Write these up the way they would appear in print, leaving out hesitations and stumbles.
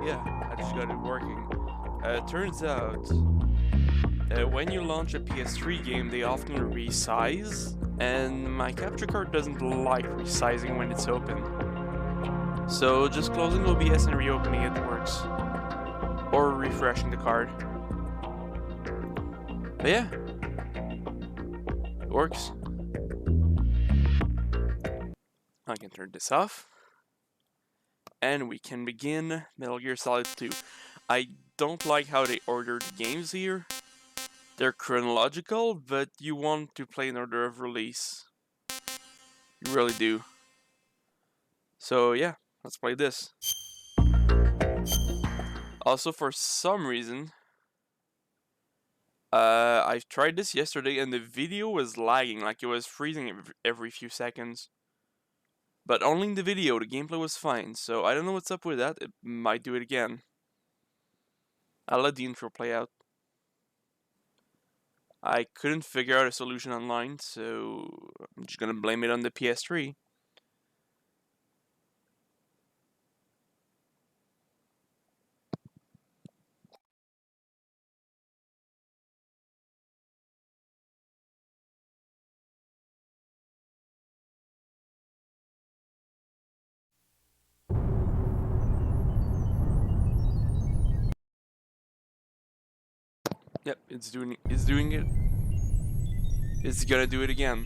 Yeah, I just got it working. Turns out, when you launch a PS3 game, they often resize, and my capture card doesn't like resizing when it's open. So just closing OBS and reopening it works. Or refreshing the card. But yeah, it works. I can turn this off. And we can begin Metal Gear Solid 2. I don't like how they order the games here. They're chronological, but you want to play in order of release. You really do. So yeah, let's play this. Also, for some reason, I tried this yesterday and the video was lagging, like it was freezing every few seconds. But only in the video, the gameplay was fine, so I don't know what's up with that. It might do it again. I'll let the intro play out. I couldn't figure out a solution online, so I'm just gonna blame it on the PS3. Yep, it's doing it. It's gonna do it again.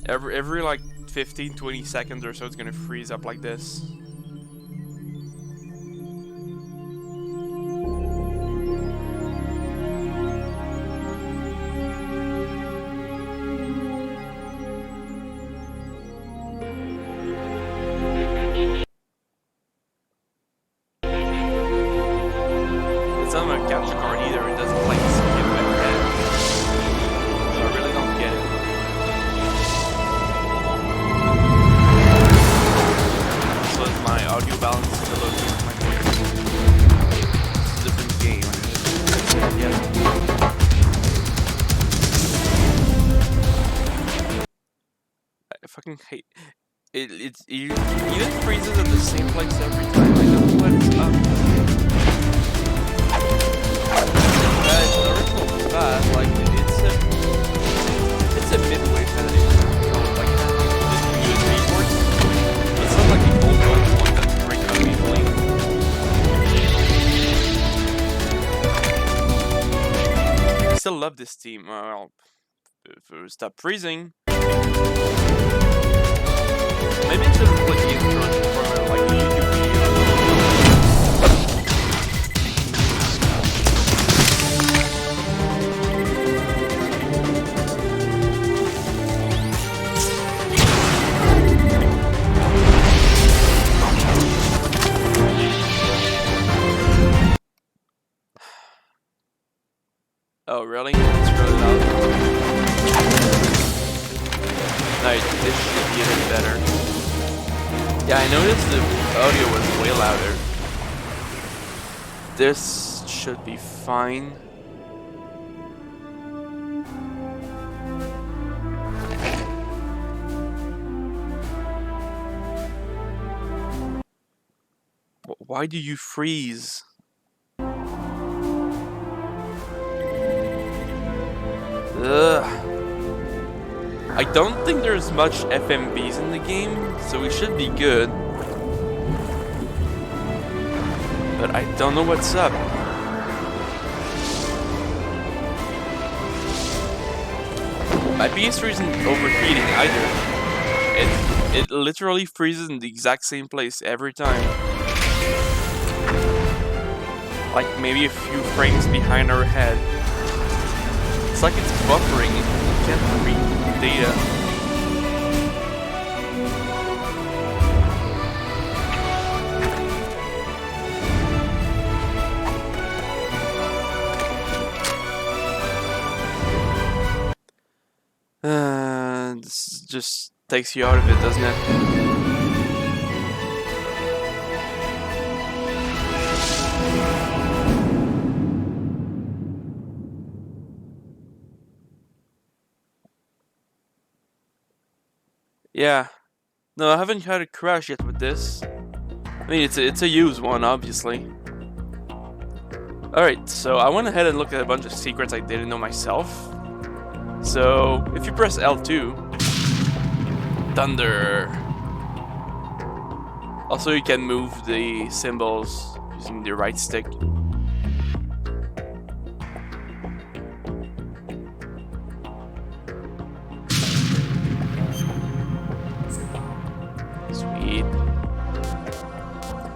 Every like 15-20 seconds or so it's gonna freeze up like this. It's not a capture card either, it doesn't like skip ahead. So I really don't get it. So is my audio balance still okay with my voice? It's a different game. I fucking hate it. It even freezes at the same place every time. I don't know what's up. It's an original path, like it's a midway path. Like this USB ports. It's not like the old one that's breaking up easily. I still love this team. Well, stop freezing. Maybe I should have played the intro from like a YouTube video. Oh really? It's really loud. Alright, this should be a bit better. Yeah, I noticed the audio was way louder. This should be fine. Why do you freeze? Ugh. I don't think there's much FMVs in the game, so we should be good. But I don't know what's up. My PS3 isn't overheating either. It literally freezes in the exact same place every time. Like maybe a few frames behind our head. It's like it's buffering, you can't read data. This just takes you out of it, doesn't it? Yeah. No, I haven't had a crash yet with this. I mean, it's a used one, obviously. Alright, so I went ahead and looked at a bunch of secrets I didn't know myself. So, if you press L2, thunder. Also, you can move the symbols using the right stick. Sweet.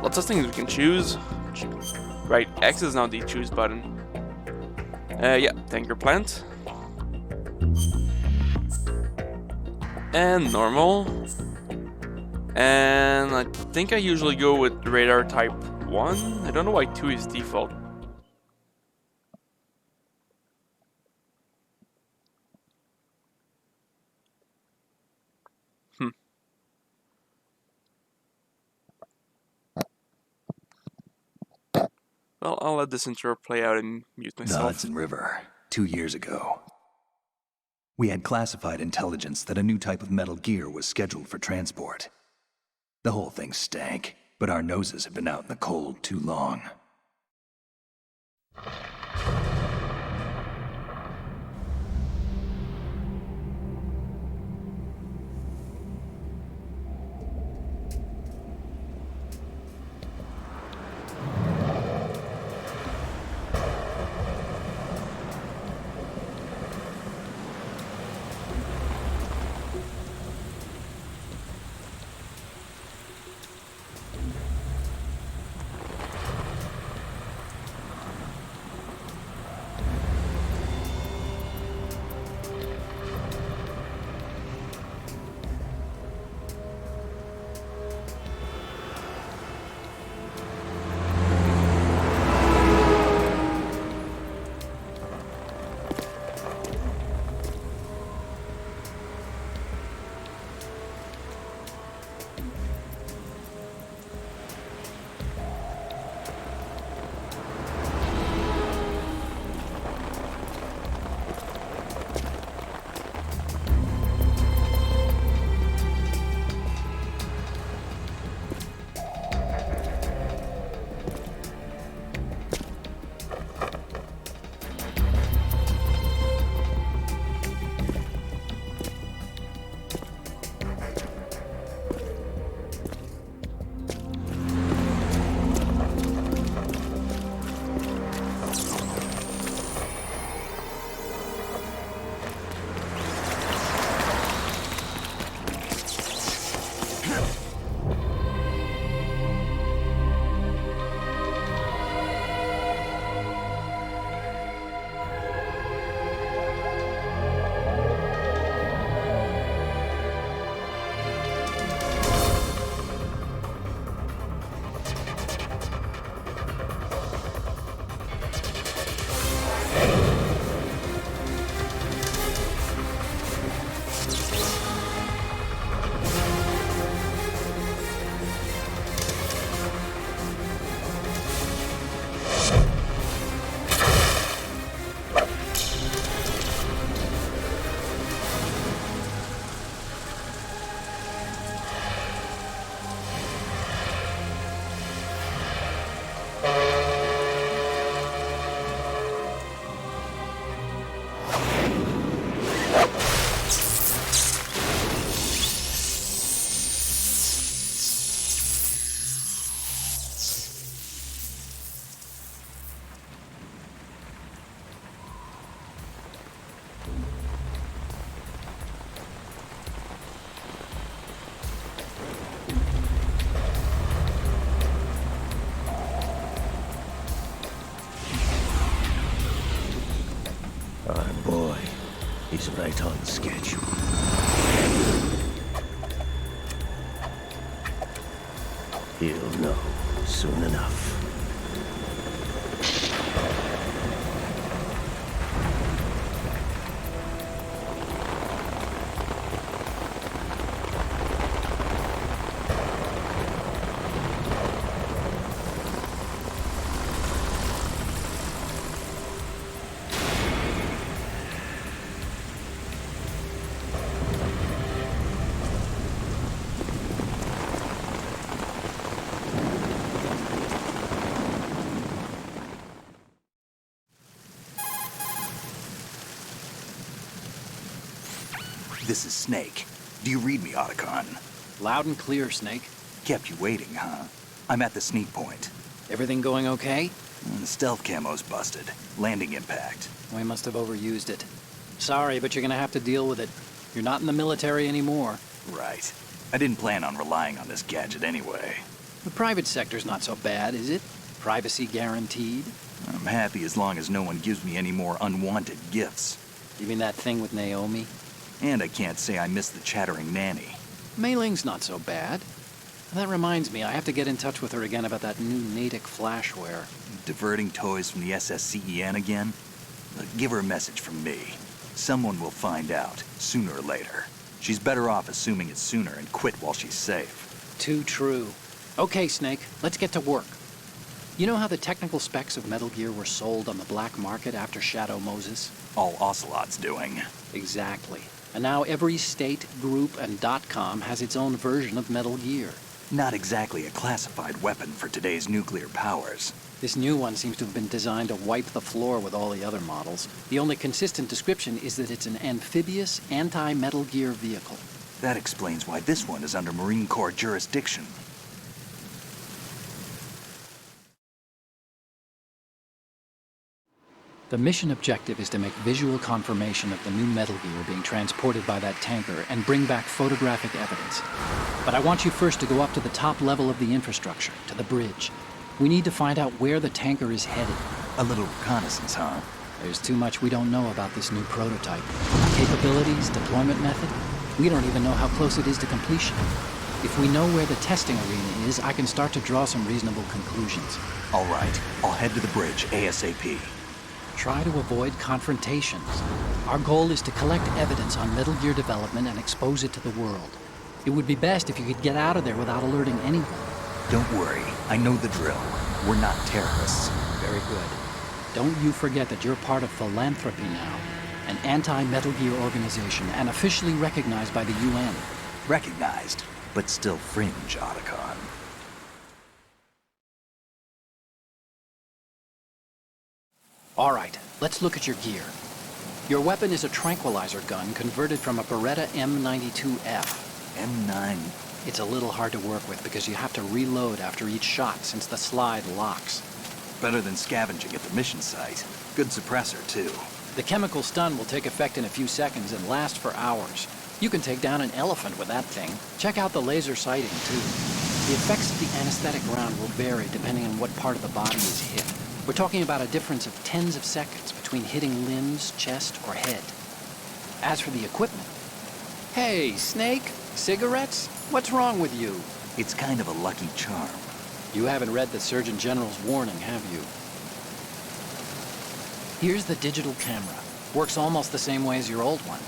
Lots of things we can choose. Right, X is now the choose button. Yeah, tanker plant. And normal. And I think I usually go with radar type 1. I don't know why 2 is default. Well, I'll let this intro play out and mute myself. The Hudson River, 2 years ago. We had classified intelligence that a new type of metal gear was scheduled for transport. The whole thing stank, but our noses had been out in the cold too long. He's right on schedule. He'll know soon enough. this is Snake. Do you read me, Otacon? Loud and clear, Snake. Kept you waiting, huh? I'm at the sneak point. Everything going okay? The stealth camo's busted. Landing impact. We must have overused it. Sorry, but you're gonna have to deal with it. You're not in the military anymore. Right. I didn't plan on relying on this gadget anyway. The private sector's not so bad, is it? Privacy guaranteed? I'm happy as long as no one gives me any more unwanted gifts. You mean that thing with Naomi? And I can't say I miss the chattering nanny. Mei Ling's not so bad. That reminds me, I have to get in touch with her again about that new Natick flashware. Diverting toys from the SSCEN again? Give her a message from me. Someone will find out, sooner or later. She's better off assuming it's sooner and quit while she's safe. Too true. Okay, Snake, let's get to work. You know how the technical specs of Metal Gear were sold on the black market after Shadow Moses? All Ocelot's doing. Exactly. And now every state, group, and .com has its own version of Metal Gear. Not exactly a classified weapon for today's nuclear powers. This new one seems to have been designed to wipe the floor with all the other models. The only consistent description is that it's an amphibious, anti-Metal Gear vehicle. That explains why this one is under Marine Corps jurisdiction. The mission objective is to make visual confirmation of the new Metal Gear being transported by that tanker and bring back photographic evidence. But I want you first to go up to the top level of the infrastructure, to the bridge. We need to find out where the tanker is headed. A little reconnaissance, huh? There's too much we don't know about this new prototype. Capabilities, deployment method. We don't even know how close it is to completion. If we know where the testing arena is, I can start to draw some reasonable conclusions. All right, I'll head to the bridge ASAP. Try to avoid confrontations. Our goal is to collect evidence on Metal Gear development and expose it to the world. It would be best if you could get out of there without alerting anyone. Don't worry, I know the drill. We're not terrorists. Very good. Don't you forget that you're part of Philanthropy now, an anti-Metal Gear organization and officially recognized by the UN. Recognized, but still fringe, Otacon. All right, let's look at your gear. Your weapon is a tranquilizer gun converted from a Beretta M92F. M9. It's a little hard to work with because you have to reload after each shot since the slide locks. Better than scavenging at the mission site. Good suppressor, too. The chemical stun will take effect in a few seconds and last for hours. You can take down an elephant with that thing. Check out the laser sighting, too. The effects of the anesthetic round will vary depending on what part of the body is hit. We're talking about a difference of tens of seconds between hitting limbs, chest, or head. As for the equipment... Hey, Snake, cigarettes? What's wrong with you? It's kind of a lucky charm. You haven't read the Surgeon General's warning, have you? Here's the digital camera. Works almost the same way as your old one.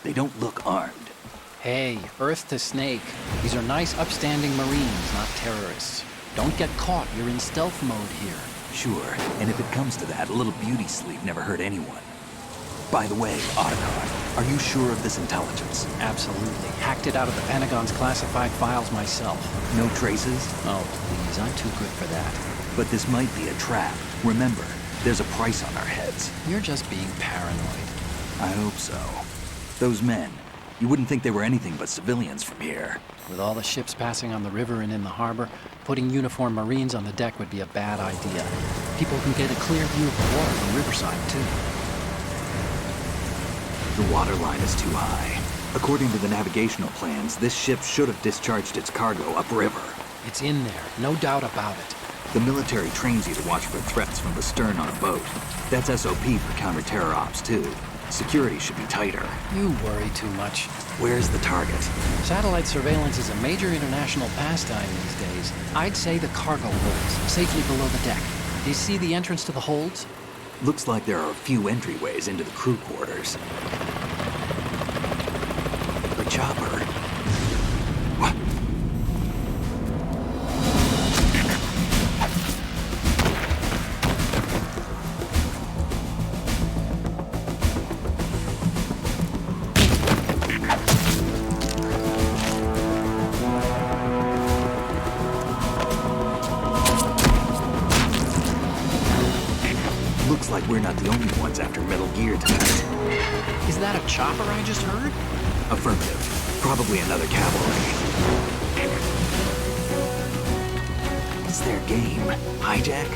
They don't look armed. Hey, Earth to Snake. These are nice, upstanding Marines, not terrorists. Don't get caught. You're in stealth mode here. Sure, and if it comes to that, a little beauty sleep never hurt anyone. By the way, Otacon, are you sure of this intelligence? Absolutely. Hacked it out of the Pentagon's classified files myself. No traces? Oh, please. I'm too good for that. But this might be a trap. Remember, there's a price on our heads. You're just being paranoid. I hope so. Those men, you wouldn't think they were anything but civilians from here. With all the ships passing on the river and in the harbor, putting uniformed Marines on the deck would be a bad idea. People can get a clear view of the water from Riverside, too. The water line is too high. According to the navigational plans, this ship should have discharged its cargo upriver. It's in there, no doubt about it. The military trains you to watch for threats from the stern on a boat. That's SOP for counter-terror ops, too. Security should be tighter. You worry too much. Where's the target? Satellite surveillance is a major international pastime these days. I'd say the cargo holds, safely below the deck. Do you see the entrance to the holds? Looks like there are a few entryways into the crew quarters. The chopper. What? we're not the only ones after Metal Gear tonight. Is that a chopper I just heard? Affirmative. Probably another cavalry. It's their game. Hijack?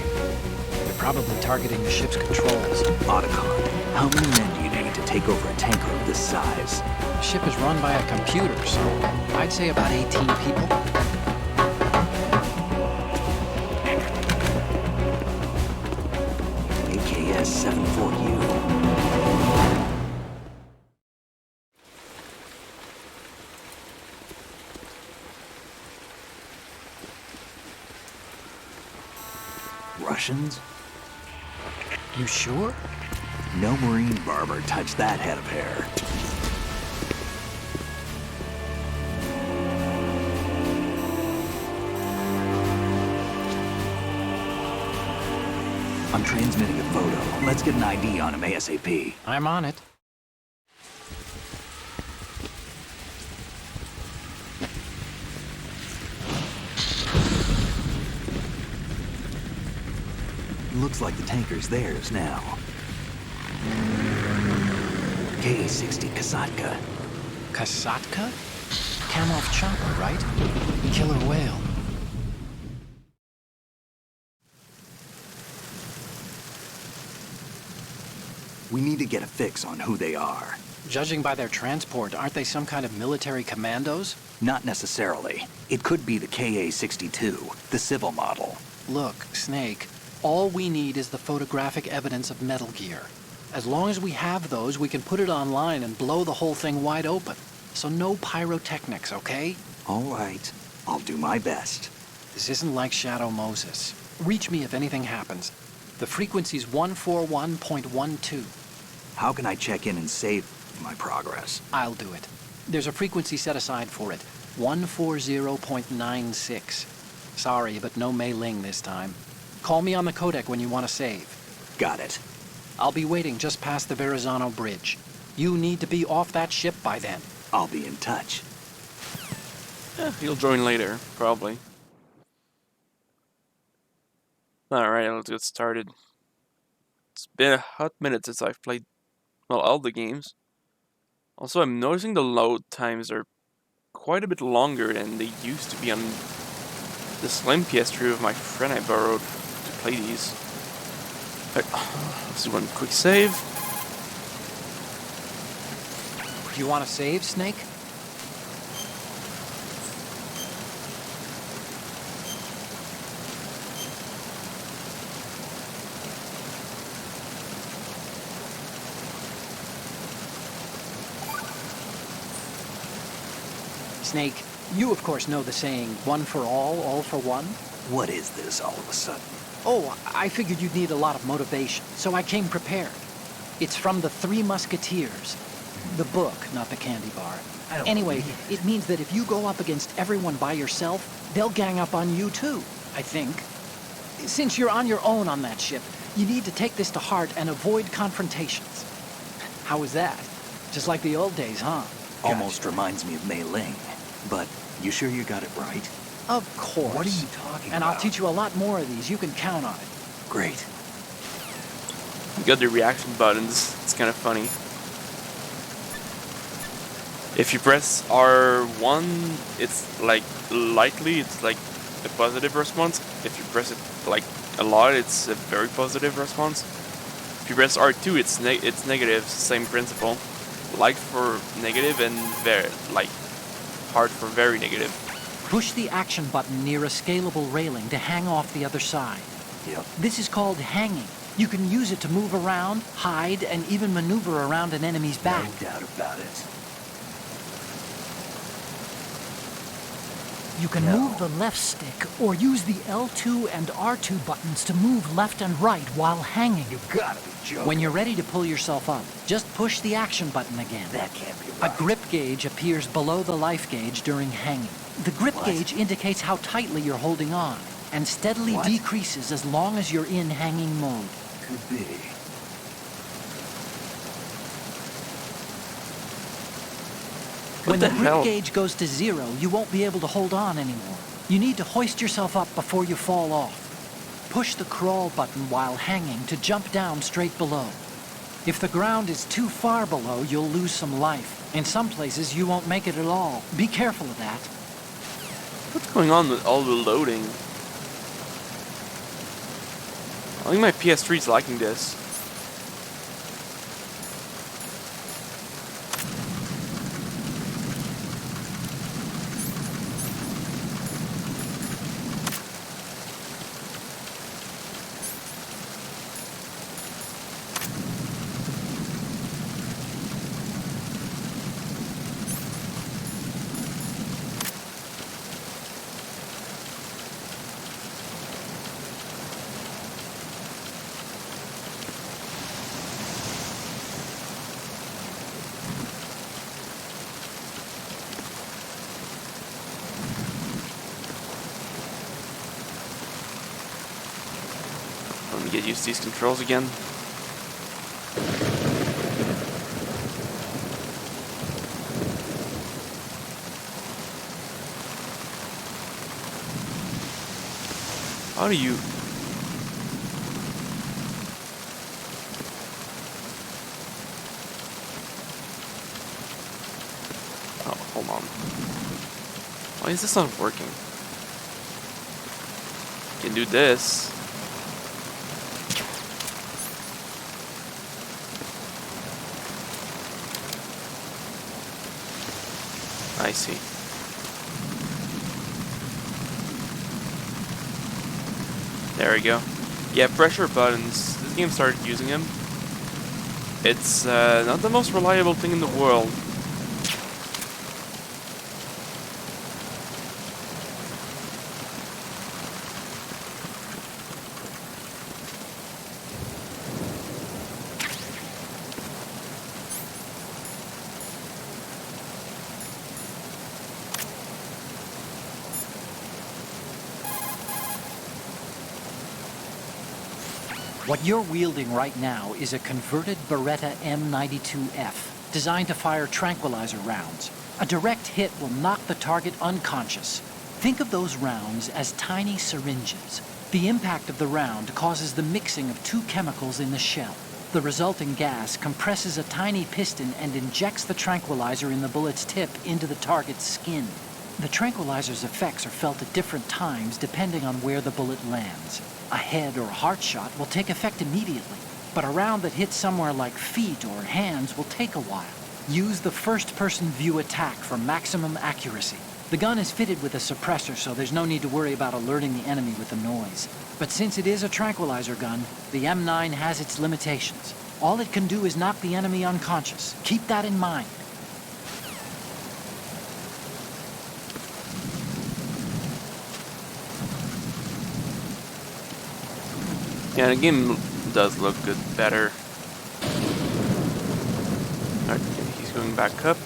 They're probably targeting the ship's controls. Otacon, how many men do you need to take over a tanker of this size? The ship is run by a computer, so I'd say about 18 people. AKS-74U. Russians? You sure? No Marine barber touched that head of hair. I'm transmitting a photo. Let's get an ID on him ASAP. I'm on it. Looks like the tanker's theirs now. Ka-60 Kasatka. Kasatka? Kamov chopper, right? Killer whale. We need to get a fix on who they are. Judging by their transport, aren't they some kind of military commandos? Not necessarily. It could be the Ka-62, the civil model. Look, Snake, all we need is the photographic evidence of Metal Gear. As long as we have those, we can put it online and blow the whole thing wide open. So no pyrotechnics, okay? All right. I'll do my best. This isn't like Shadow Moses. Reach me if anything happens. The frequency's 141.12. How can I check in and save my progress? I'll do it. There's a frequency set aside for it. 140.96. Sorry, but no Mei Ling this time. Call me on the codec when you want to save. Got it. I'll be waiting just past the Verrazano Bridge. You need to be off that ship by then. I'll be in touch. He'll join later, probably. Alright, let's get started. It's been a hot minute since I've played, well, all the games. Also, I'm noticing the load times are quite a bit longer than they used to be on the slim PS3 of my friend I borrowed to play these. Right, let's do one quick save. Do you want to save, Snake? Snake, you of course know the saying, one for all for one? What is this all of a sudden? Oh, I figured you'd need a lot of motivation, so I came prepared. It's from the Three Musketeers. The book, not the candy bar. Anyway, it means that if you go up against everyone by yourself, they'll gang up on you too, I think. Since you're on your own on that ship, you need to take this to heart and avoid confrontations. How was that? Just like the old days, huh? Almost reminds me of Mei Ling. But you sure you got it right? Of course. What are you talking And about? I'll teach you a lot more of these. You can count on it. Great. You got the reaction buttons, it's kind of funny. If you press R1, it's like lightly, it's like a positive response. If you press it like a lot, it's a very positive response. If you press R2, it's negative, same principle. Light for negative and very like hard for very negative. Push the action button near a scalable railing to hang off the other side. Yep. This is called hanging. You can use it to move around, hide, and even maneuver around an enemy's back. No doubt about it. You can move the left stick or use the L2 and R2 buttons to move left and right while hanging. You gotta be joking. When you're ready to pull yourself up, just push the action button again. That can't be A right. grip gauge appears below the life gauge during hanging. The grip What? gauge indicates how tightly you're holding on, and steadily What? decreases as long as you're in hanging mode. Could be. When the the grip hell? gauge goes to 0, you won't be able to hold on anymore. You need to hoist yourself up before you fall off. push the crawl button while hanging to jump down straight below. If the ground is too far below, you'll lose some life. In some places, you won't make it at all. Be careful of that. What's going on with all the loading? I think my PS3 is liking this. Let me get used to these controls again. How do you... Oh, hold on. Why is this not working? Can do this. I see. There we go. Yeah, pressure buttons. This game started using them. It's not the most reliable thing in the world. What you're wielding right now is a converted Beretta M92F, designed to fire tranquilizer rounds. A direct hit will knock the target unconscious. Think of those rounds as tiny syringes. The impact of the round causes the mixing of two chemicals in the shell. The resulting gas compresses a tiny piston and injects the tranquilizer in the bullet's tip into the target's skin. The tranquilizer's effects are felt at different times depending on where the bullet lands. A head or heart shot will take effect immediately, but a round that hits somewhere like feet or hands will take a while. Use the first-person view attack for maximum accuracy. The gun is fitted with a suppressor, so there's no need to worry about alerting the enemy with the noise. But since it is a tranquilizer gun, the M9 has its limitations. All it can do is knock the enemy unconscious. Keep that in mind. Yeah, the game does look good, better. Alright, he's going back up.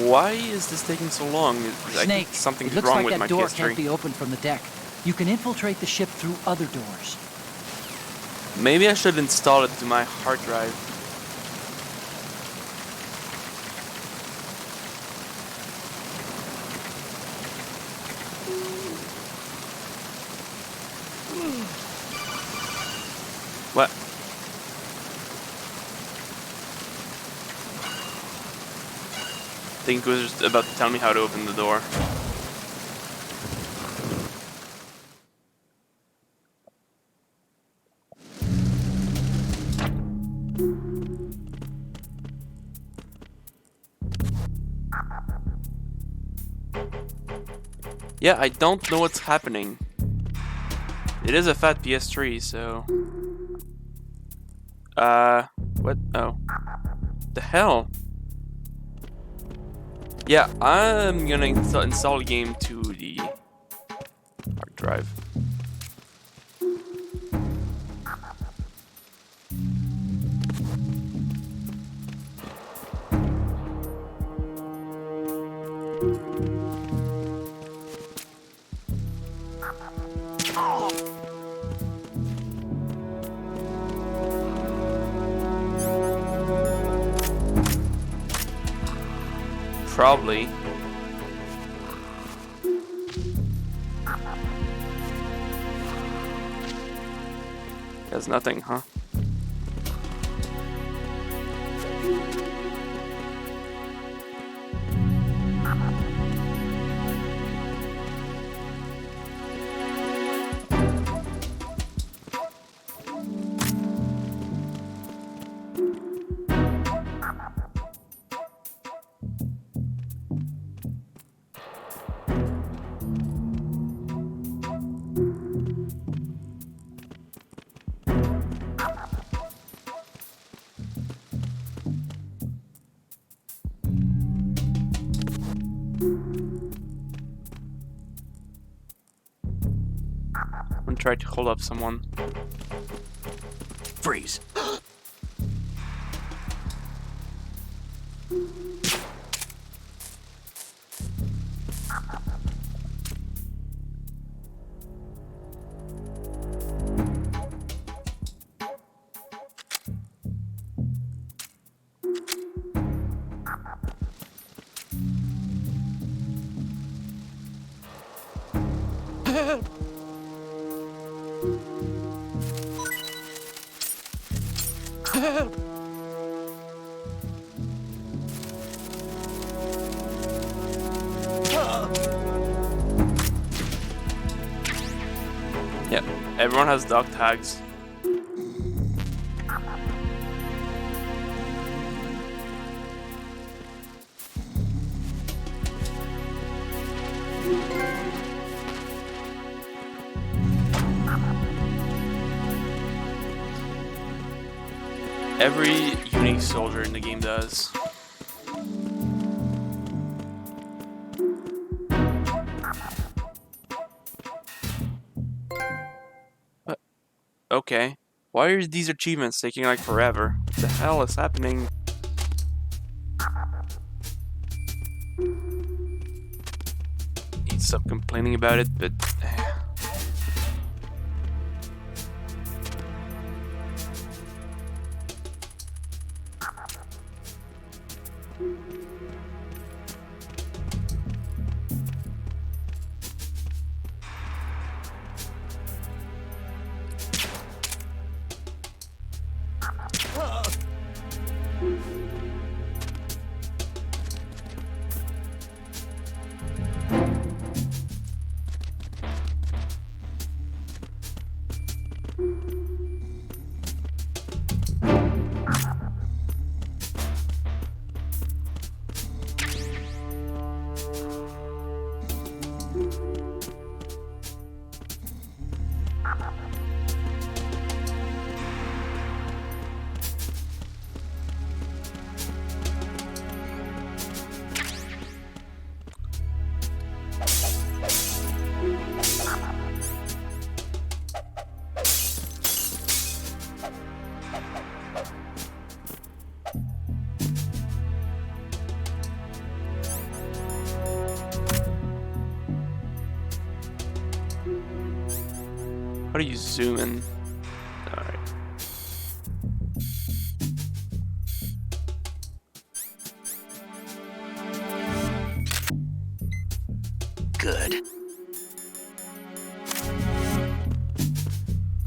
Why is this taking so long? I Snake, think something's it looks wrong like with that my door PS3. can't be opened from the deck. You can infiltrate the ship through other doors. Maybe I should install it to my hard drive. What? I think it was just about to tell me how to open the door. Yeah, I don't know what's happening. It is a fat PS3, so... What? Oh. The hell? Yeah, I'm gonna install a game to the hard drive. Probably. There's nothing, huh? I'm gonna try to hold up someone. Freeze. Yeah, everyone has dog tags. Every unique soldier in the game does. But, okay. Why are these achievements taking like forever? What the hell is happening? Need to stop complaining about it, but... How do you zoom in? Alright. Good.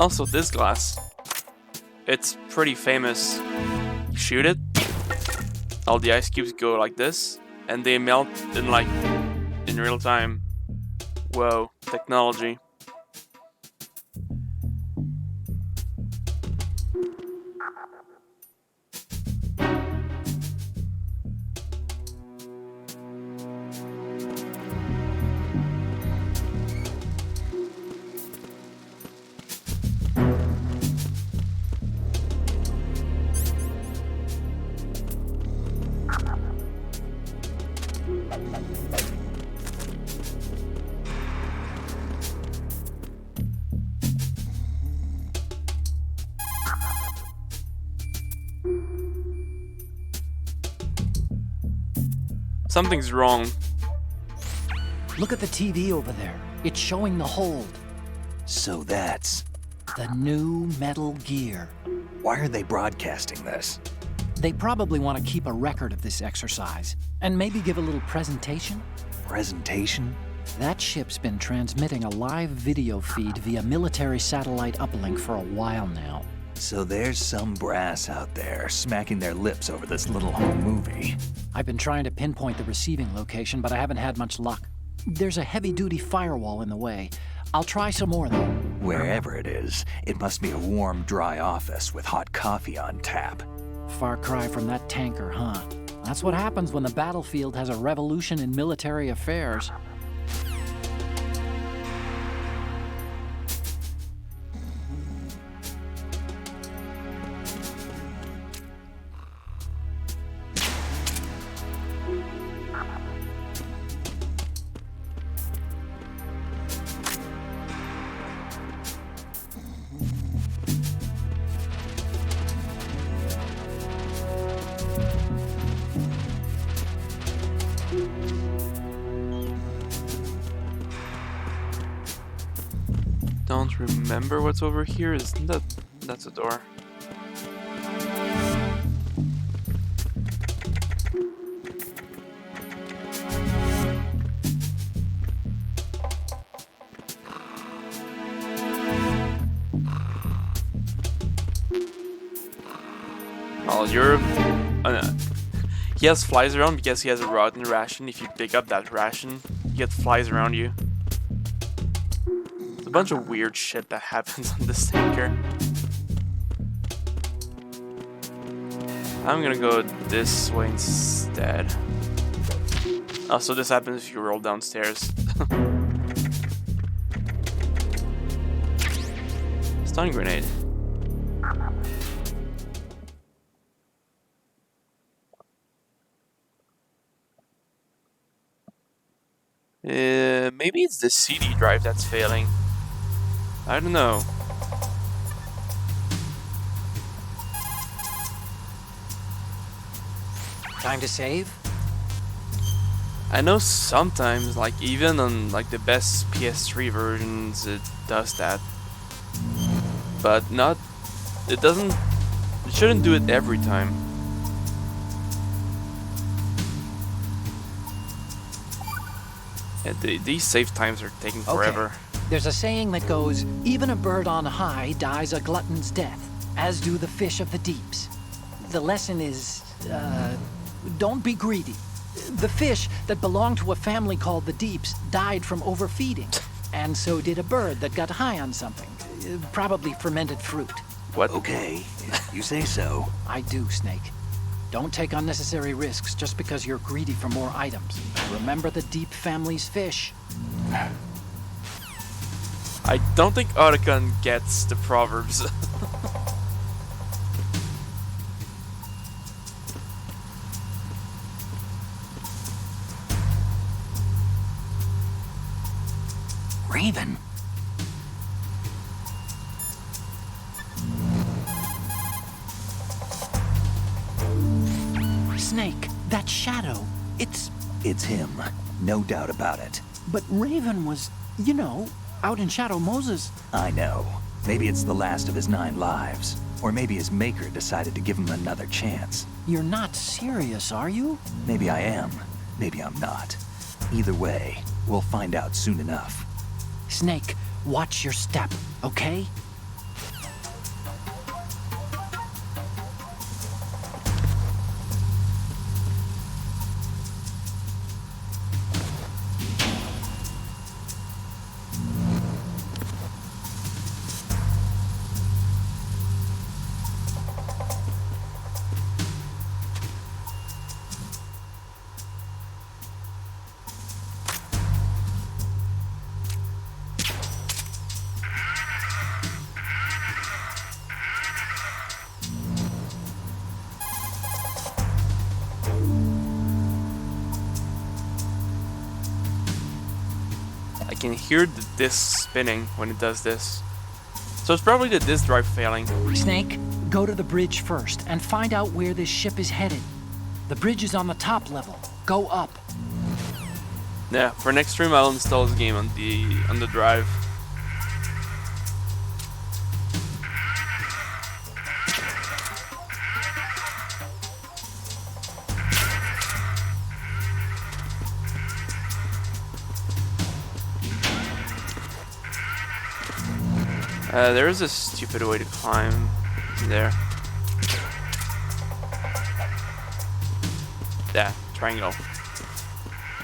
Also, this glass. It's pretty famous. You shoot it, all the ice cubes go like this, and they melt in like, in real time. Whoa, technology. Something's wrong. Look at the TV over there. It's showing the hold. So that's... The new Metal Gear. Why are they broadcasting this? They probably want to keep a record of this exercise. And maybe give a little presentation? Presentation? That ship's been transmitting a live video feed via military satellite uplink for a while now. So there's some brass out there smacking their lips over this little home movie. I've been trying to pinpoint the receiving location, but I haven't had much luck. There's a heavy-duty firewall in the way. I'll try some more, though. Wherever it is, it must be a warm, dry office with hot coffee on tap. Far cry from that tanker, huh? That's what happens when the battlefield has a revolution in military affairs. Don't remember what's over here. Isn't that... That's a door. Well, you're... he has flies around because he has a rotten ration. If you pick up that ration, you get flies around you. There's a bunch of weird shit that happens on this tanker. I'm gonna go this way instead. Oh, so this happens if you roll downstairs. Stun grenade. Maybe it's the CD drive that's failing. I don't know. Time to save? I know sometimes, like even on like the best PS3 versions, it does that, but not. It doesn't. It shouldn't do it every time. Yeah, these save times are taking forever. There's a saying that goes, even a bird on high dies a glutton's death, as do the fish of the deeps. The lesson is, don't be greedy. The fish that belonged to a family called the Deeps died from overfeeding. And so did a bird that got high on something. Probably fermented fruit. What? Okay, if you say so. I do, Snake. Don't take unnecessary risks just because you're greedy for more items. Remember the Deep family's fish. I don't think Otacon gets the proverbs. Raven. Snake, that shadow, it's him, no doubt about it. But Raven was, you know, out in Shadow Moses. I know. Maybe it's the last of his 9 lives. Or maybe his maker decided to give him another chance. You're not serious, are you? Maybe I am. Maybe I'm not. Either way, we'll find out soon enough. Snake, watch your step, okay? I can hear the disc spinning when it does this. So it's probably the disk drive failing. Snake, go to the bridge first and find out where this ship is headed. The bridge is on the top level. Go up. Yeah, for next stream I'll install this game on the drive. There is a stupid way to climb there. Yeah, triangle.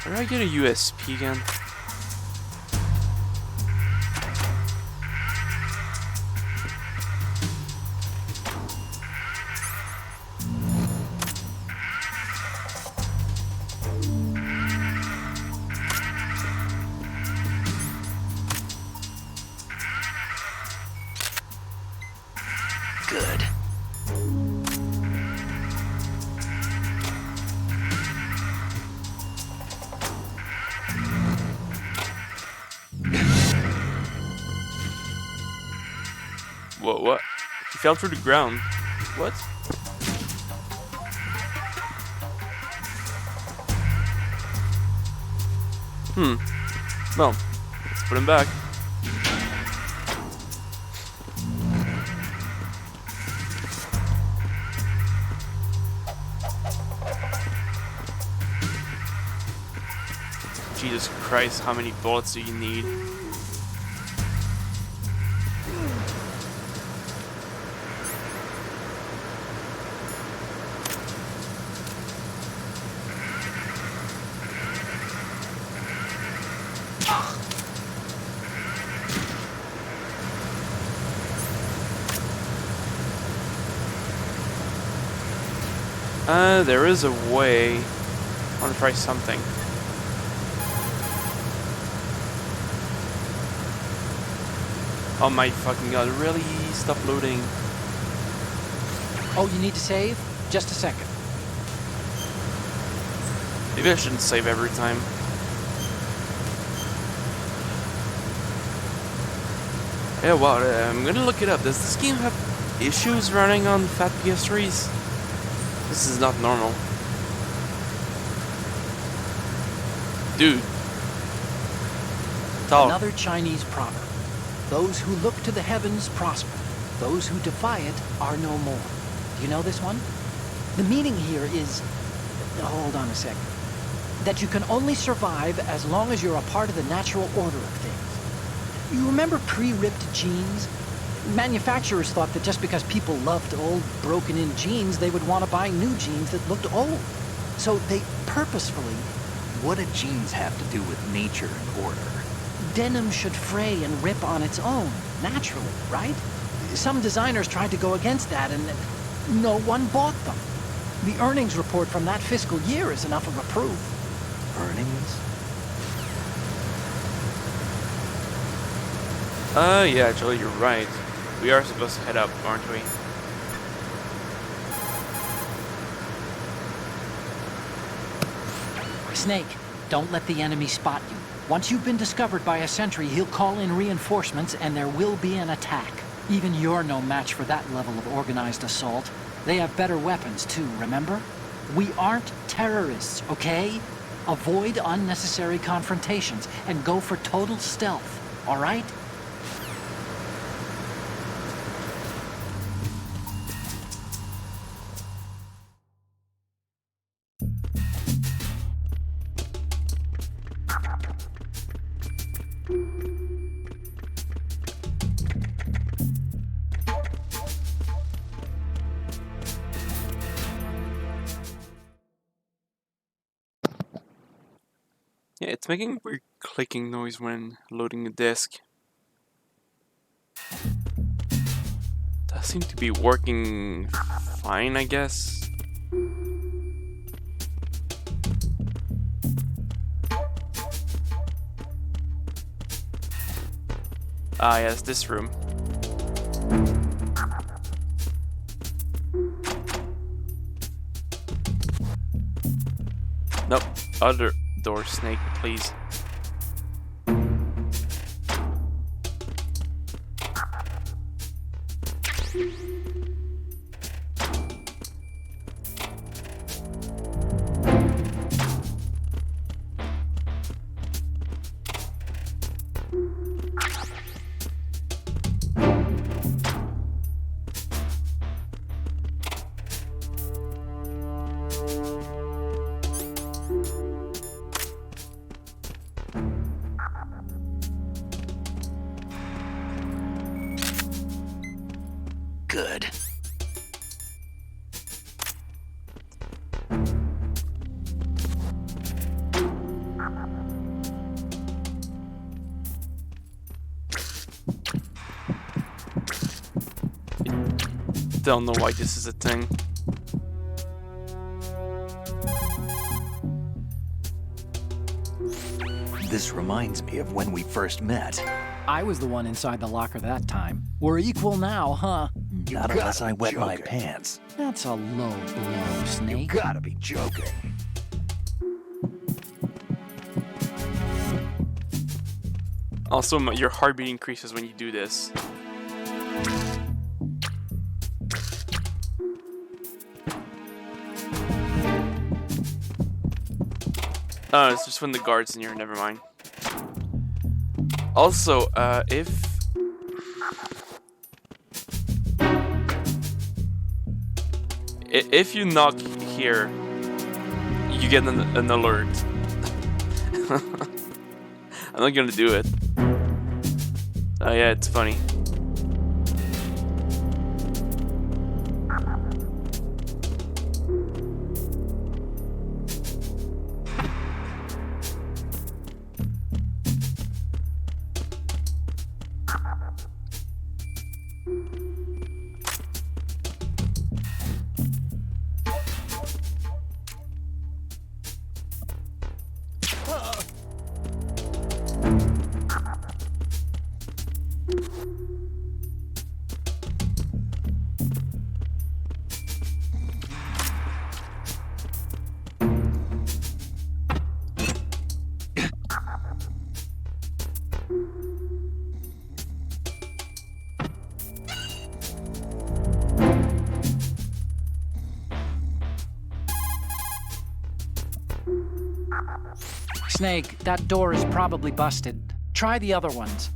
Where do I get a USP again? Good. Whoa, what? He fell through the ground. What? Well, let's put him back. Jesus Christ, how many bullets do you need? There is a way. I want to try something. Oh my fucking god, really? Stop loading. Oh, you need to save? Just a second. Maybe I shouldn't save every time. Yeah, well, I'm gonna look it up. Does this game have issues running on fat PS3s? This is not normal. Dude. Talk. Another Chinese proverb. Those who look to the heavens prosper. Those who defy it are no more. Do you know this one? The meaning here is... Hold on a second. That you can only survive as long as you're a part of the natural order of things. You remember pre-ripped jeans? Manufacturers thought that just because people loved old, broken-in jeans, they would want to buy new jeans that looked old. So they purposefully... What do jeans have to do with nature and order? Denim should fray and rip on its own, naturally, right? Some designers tried to go against that, and no one bought them. The earnings report from that fiscal year is enough of a proof. Earnings? Yeah, actually, you're right. We are supposed to head up, aren't we? Snake, don't let the enemy spot you. Once you've been discovered by a sentry, he'll call in reinforcements and there will be an attack. Even you're no match for that level of organized assault. They have better weapons too, remember? We aren't terrorists, okay? Avoid unnecessary confrontations and go for total stealth, all right? Yeah, it's making a weird clicking noise when loading a disk. Does seem to be working fine, I guess. Ah, yes, this room. Nope, other door, Snake, please. Good. Don't know why this is a thing. This reminds me of when we first met. I was the one inside the locker that time. We're equal now, huh? Not unless I wet my pants. That's a low blow, Snake. Gotta be joking. Also, your heartbeat increases when you do this. Oh, it's just when the guard's in here. Never mind. Also, if you knock here, you get an alert. I'm not gonna do it. Oh yeah, it's funny. Snake, that door is probably busted. Try the other ones.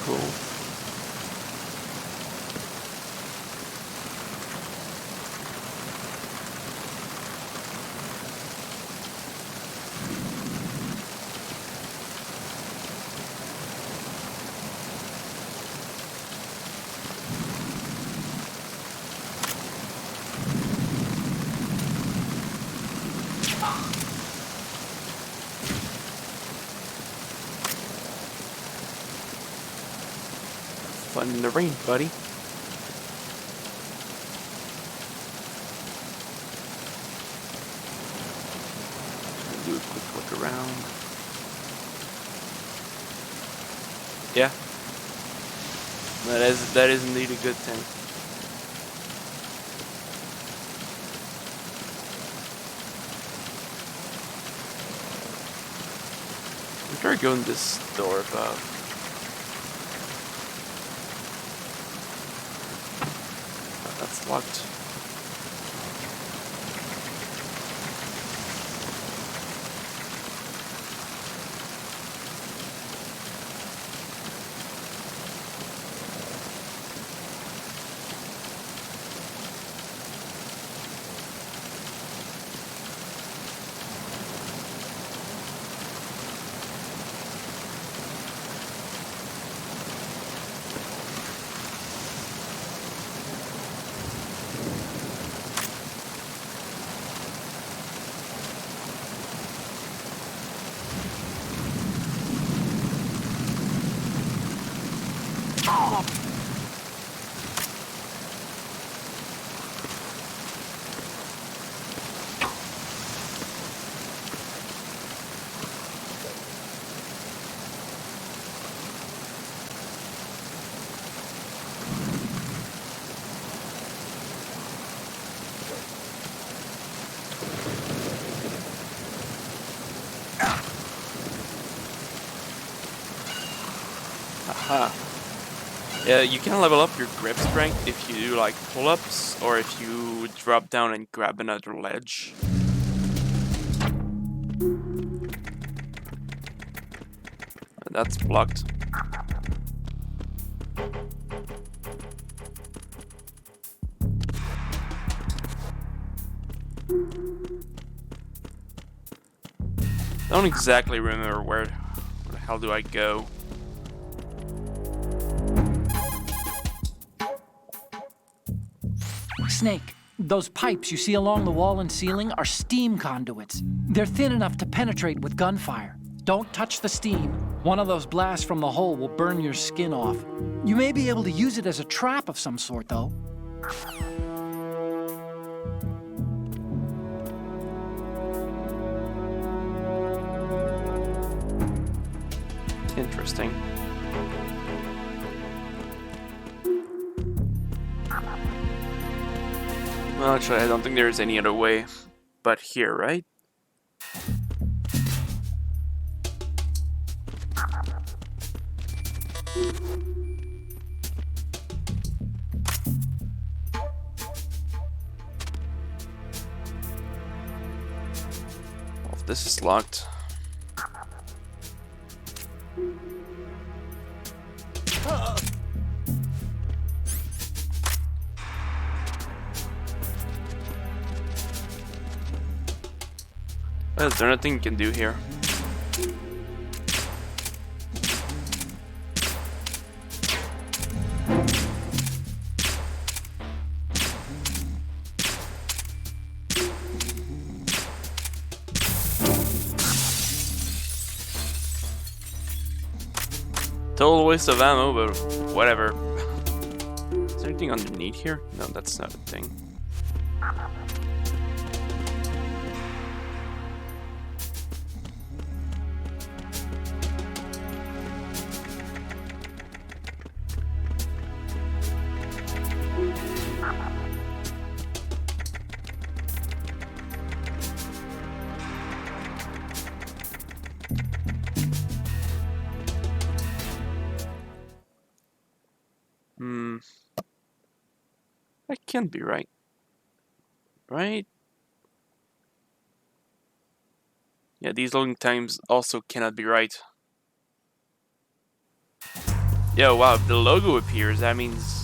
Cool. Fun in the rain, buddy. Do a quick look around. Yeah. That is indeed a good thing. I'm trying to go in this door above. That's locked. Aha. Yeah, you can level up your grip strength if you do like pull-ups or if you drop down and grab another ledge. That's blocked. I don't exactly remember where the hell do I go. Snake, those pipes you see along the wall and ceiling are steam conduits. They're thin enough to penetrate with gunfire. Don't touch the steam. One of those blasts from the hole will burn your skin off. You may be able to use it as a trap of some sort, though. Interesting. Well, actually, I don't think there's any other way but here, right? Well, if this is locked. Is there nothing you can do here? Total waste of ammo, but whatever. Is there anything underneath here? No, that's not a thing. That can't be right. Right? Yeah, these loading times also cannot be right. Yo, wow, if the logo appears, that means...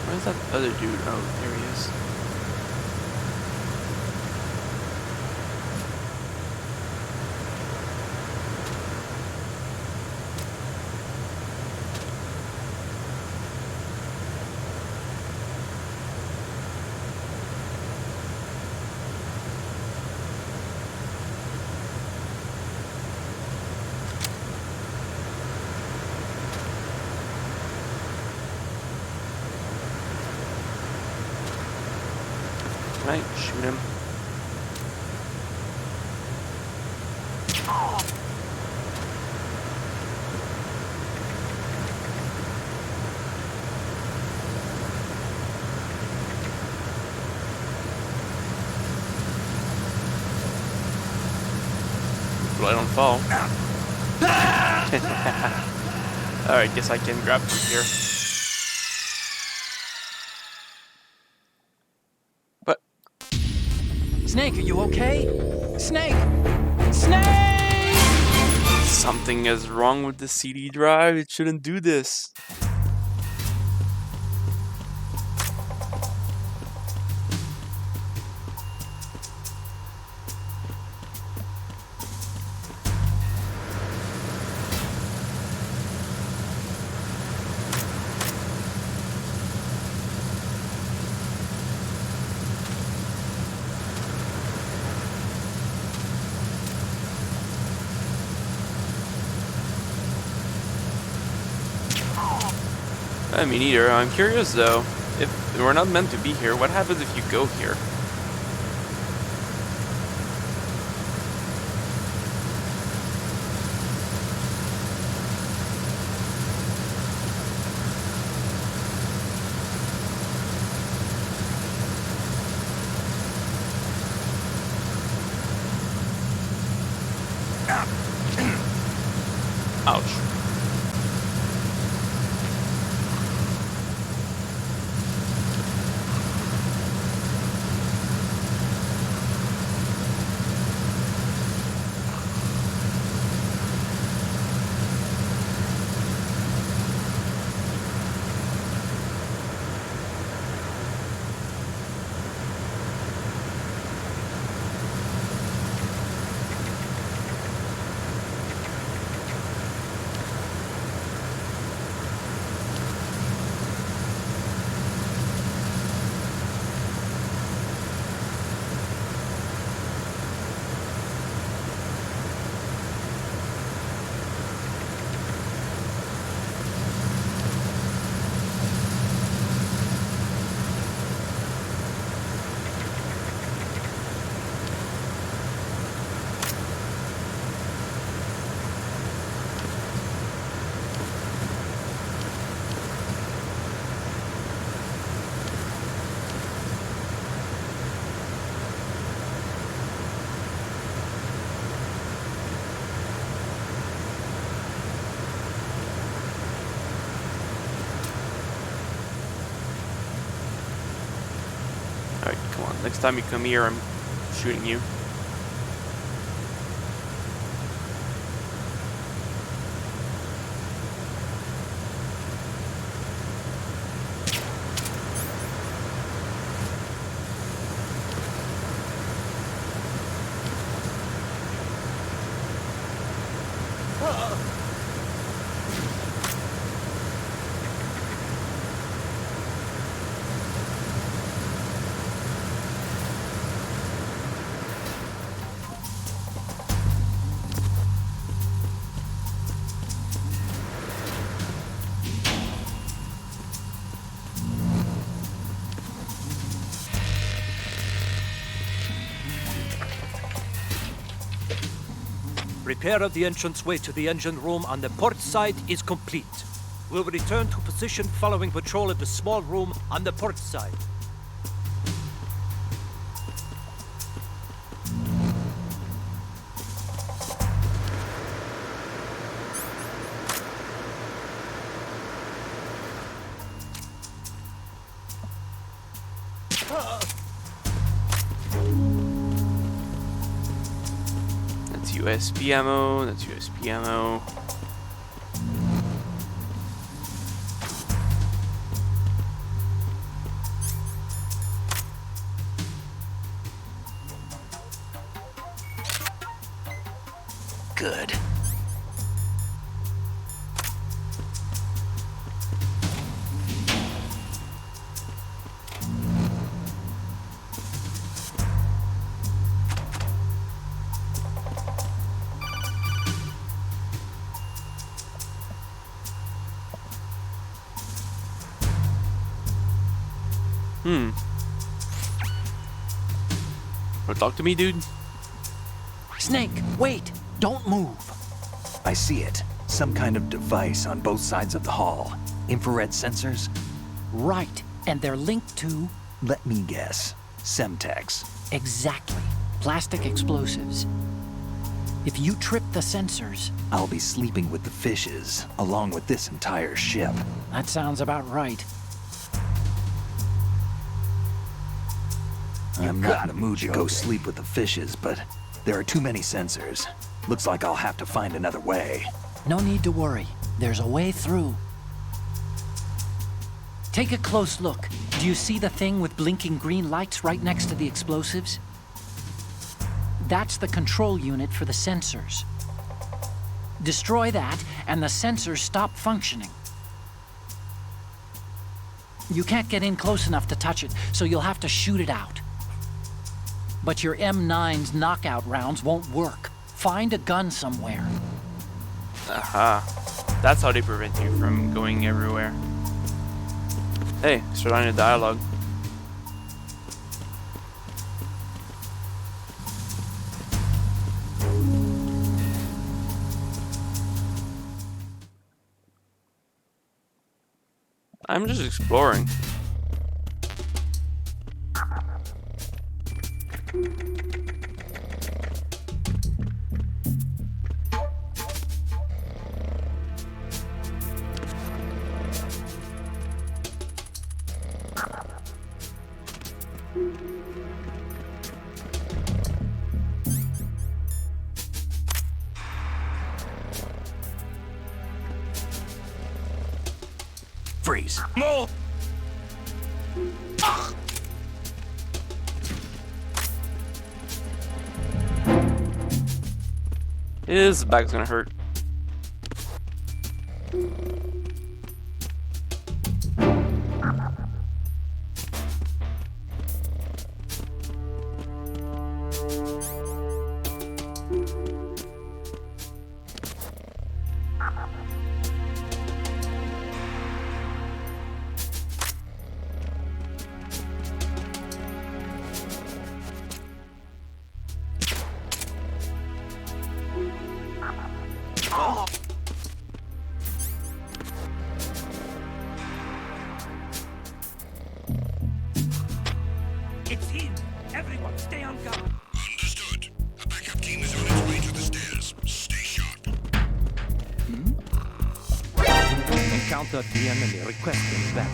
Where's that other dude? Oh, there he is. Right, shoot him. I don't fall. Alright, guess I can grab from here. But Snake, are you okay? Snake! Snake! something is wrong with the CD drive. It shouldn't do this. Me neither. I'm curious though. If we're not meant to be here, what happens if you go here? Ouch. Alright, come on. Next time you come here, I'm shooting you. Repair of the entranceway to the engine room on the port side is complete. We'll return to position following patrol of the small room on the port side. That's USB ammo, that's USB ammo. Good. Wanna talk to me, dude? Snake, wait! Don't move! I see it. Some kind of device on both sides of the hall. Infrared sensors? Right, and they're linked to... Let me guess. Semtex. Exactly. Plastic explosives. If you trip the sensors, I'll be sleeping with the fishes, along with this entire ship. that sounds about right. I'm not in the mood to go sleep with the fishes, but there are too many sensors. Looks like I'll have to find another way. No need to worry. There's a way through. Take a close look. Do you see the thing with blinking green lights right next to the explosives? That's the control unit for the sensors. Destroy that, and the sensors stop functioning. You can't get in close enough to touch it, so you'll have to shoot it out. But your M9's knockout rounds won't work. Find a gun somewhere. Aha. That's how they prevent you from going everywhere. Hey, start on a dialogue. I'm just exploring. Freeze. More! His back's gonna hurt. It's him! Everyone, stay on guard! Understood. A backup team is on its way to the stairs. Stay sharp. Encountered the enemy requesting back.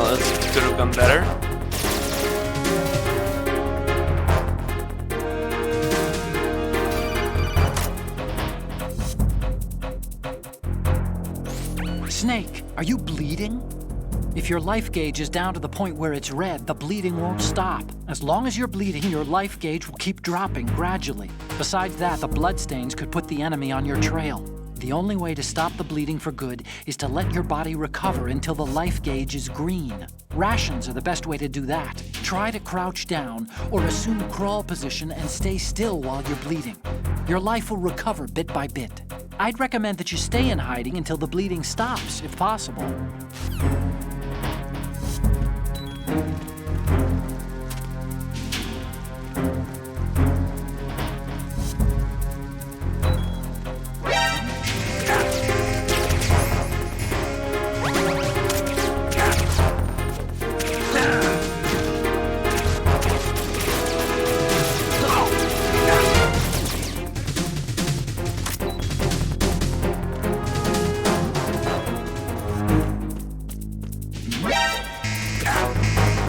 Oh, this could have gone better. Snake, are you bleeding? If your life gauge is down to the point where it's red, the bleeding won't stop. As long as you're bleeding, your life gauge will keep dropping gradually. Besides that, the bloodstains could put the enemy on your trail. The only way to stop the bleeding for good is to let your body recover until the life gauge is green. Rations are the best way to do that. Try to crouch down or assume a crawl position and stay still while you're bleeding. Your life will recover bit by bit. I'd recommend that you stay in hiding until the bleeding stops, if possible.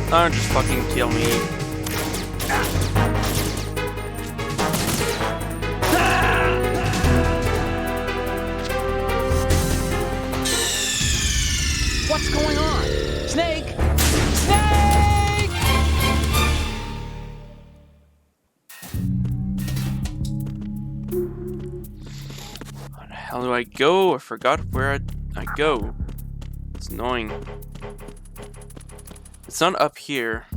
Don't just fucking kill me. What's going on? Snake! Snake! Where the hell do I go? I forgot where I go. It's annoying. It's not up here.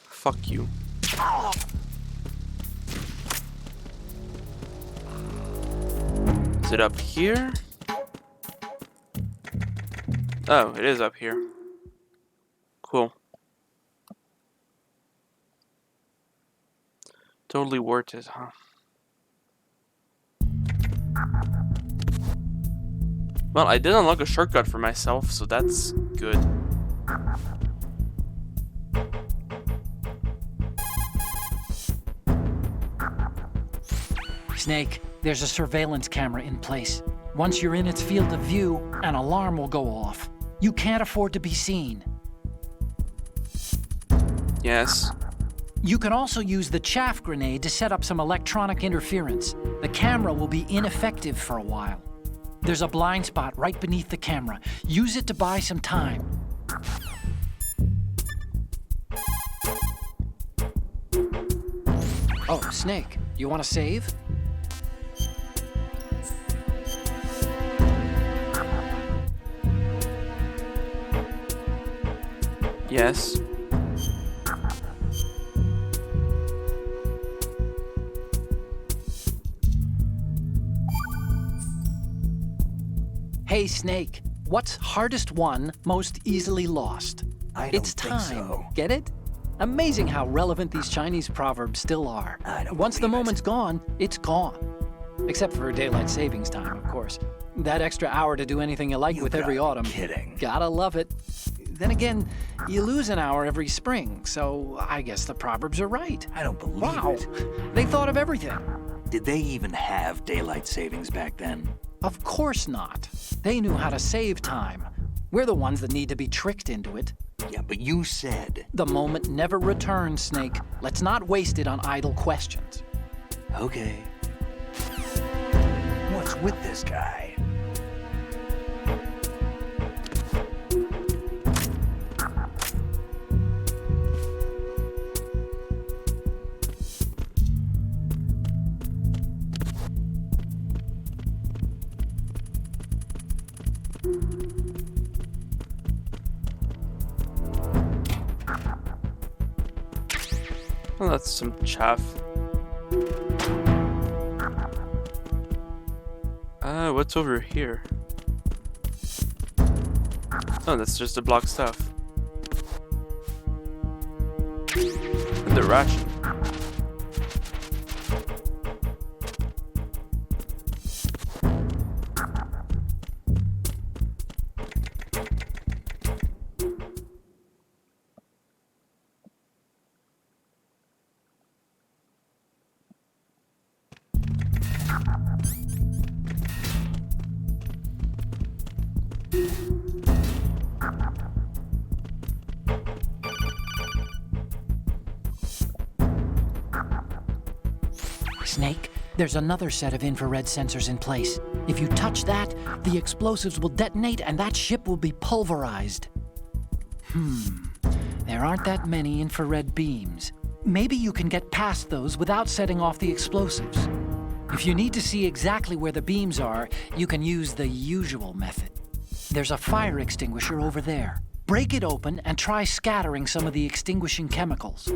Fuck you. Is it up here? Oh, it is up here. Cool. Totally worth it, huh? Well, I did unlock a shortcut for myself, so that's good. Snake, there's a surveillance camera in place. Once you're in its field of view, an alarm will go off. You can't afford to be seen. Yes. You can also use the chaff grenade to set up some electronic interference. The camera will be ineffective for a while. There's a blind spot right beneath the camera. Use it to buy some time. Oh, Snake, you want to save? Yes. Hey, Snake, what's hardest won, most easily lost? I don't It's think time. so. Get it? Amazing how relevant these Chinese proverbs still are. I don't Once the believe it. moment's gone, it's gone. Except for daylight savings time, of course. That extra hour to do anything you like You with every gotta be autumn. kidding. Gotta love it. Then again, you lose an hour every spring, so I guess the proverbs are right. I don't believe Wow, it. they thought of everything. Did they even have daylight savings back then? Of course not. They knew how to save time. We're the ones that need to be tricked into it. Yeah, but you said. The moment never returns, Snake. Let's not waste it on idle questions. Okay. What's with this guy? Well, that's some chaff. What's over here? Oh, that's just the block stuff. And the ration. Snake, there's another set of infrared sensors in place. If you touch that, the explosives will detonate and that ship will be pulverized. There aren't that many infrared beams. Maybe you can get past those without setting off the explosives. If you need to see exactly where the beams are, you can use the usual method. There's a fire extinguisher over there. Break it open and try scattering some of the extinguishing chemicals.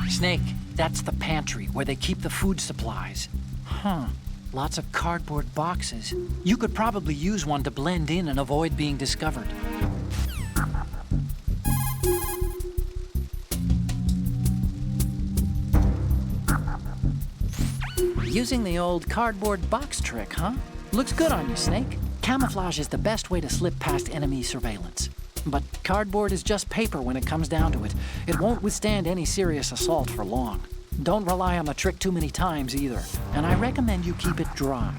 Snake, that's the pantry where they keep the food supplies. Huh. Lots of cardboard boxes. You could probably use one to blend in and avoid being discovered. Using the old cardboard box trick, huh? Looks good on you, Snake. Camouflage is the best way to slip past enemy surveillance. But cardboard is just paper when it comes down to it. It won't withstand any serious assault for long. Don't rely on the trick too many times either. And I recommend you keep it dry.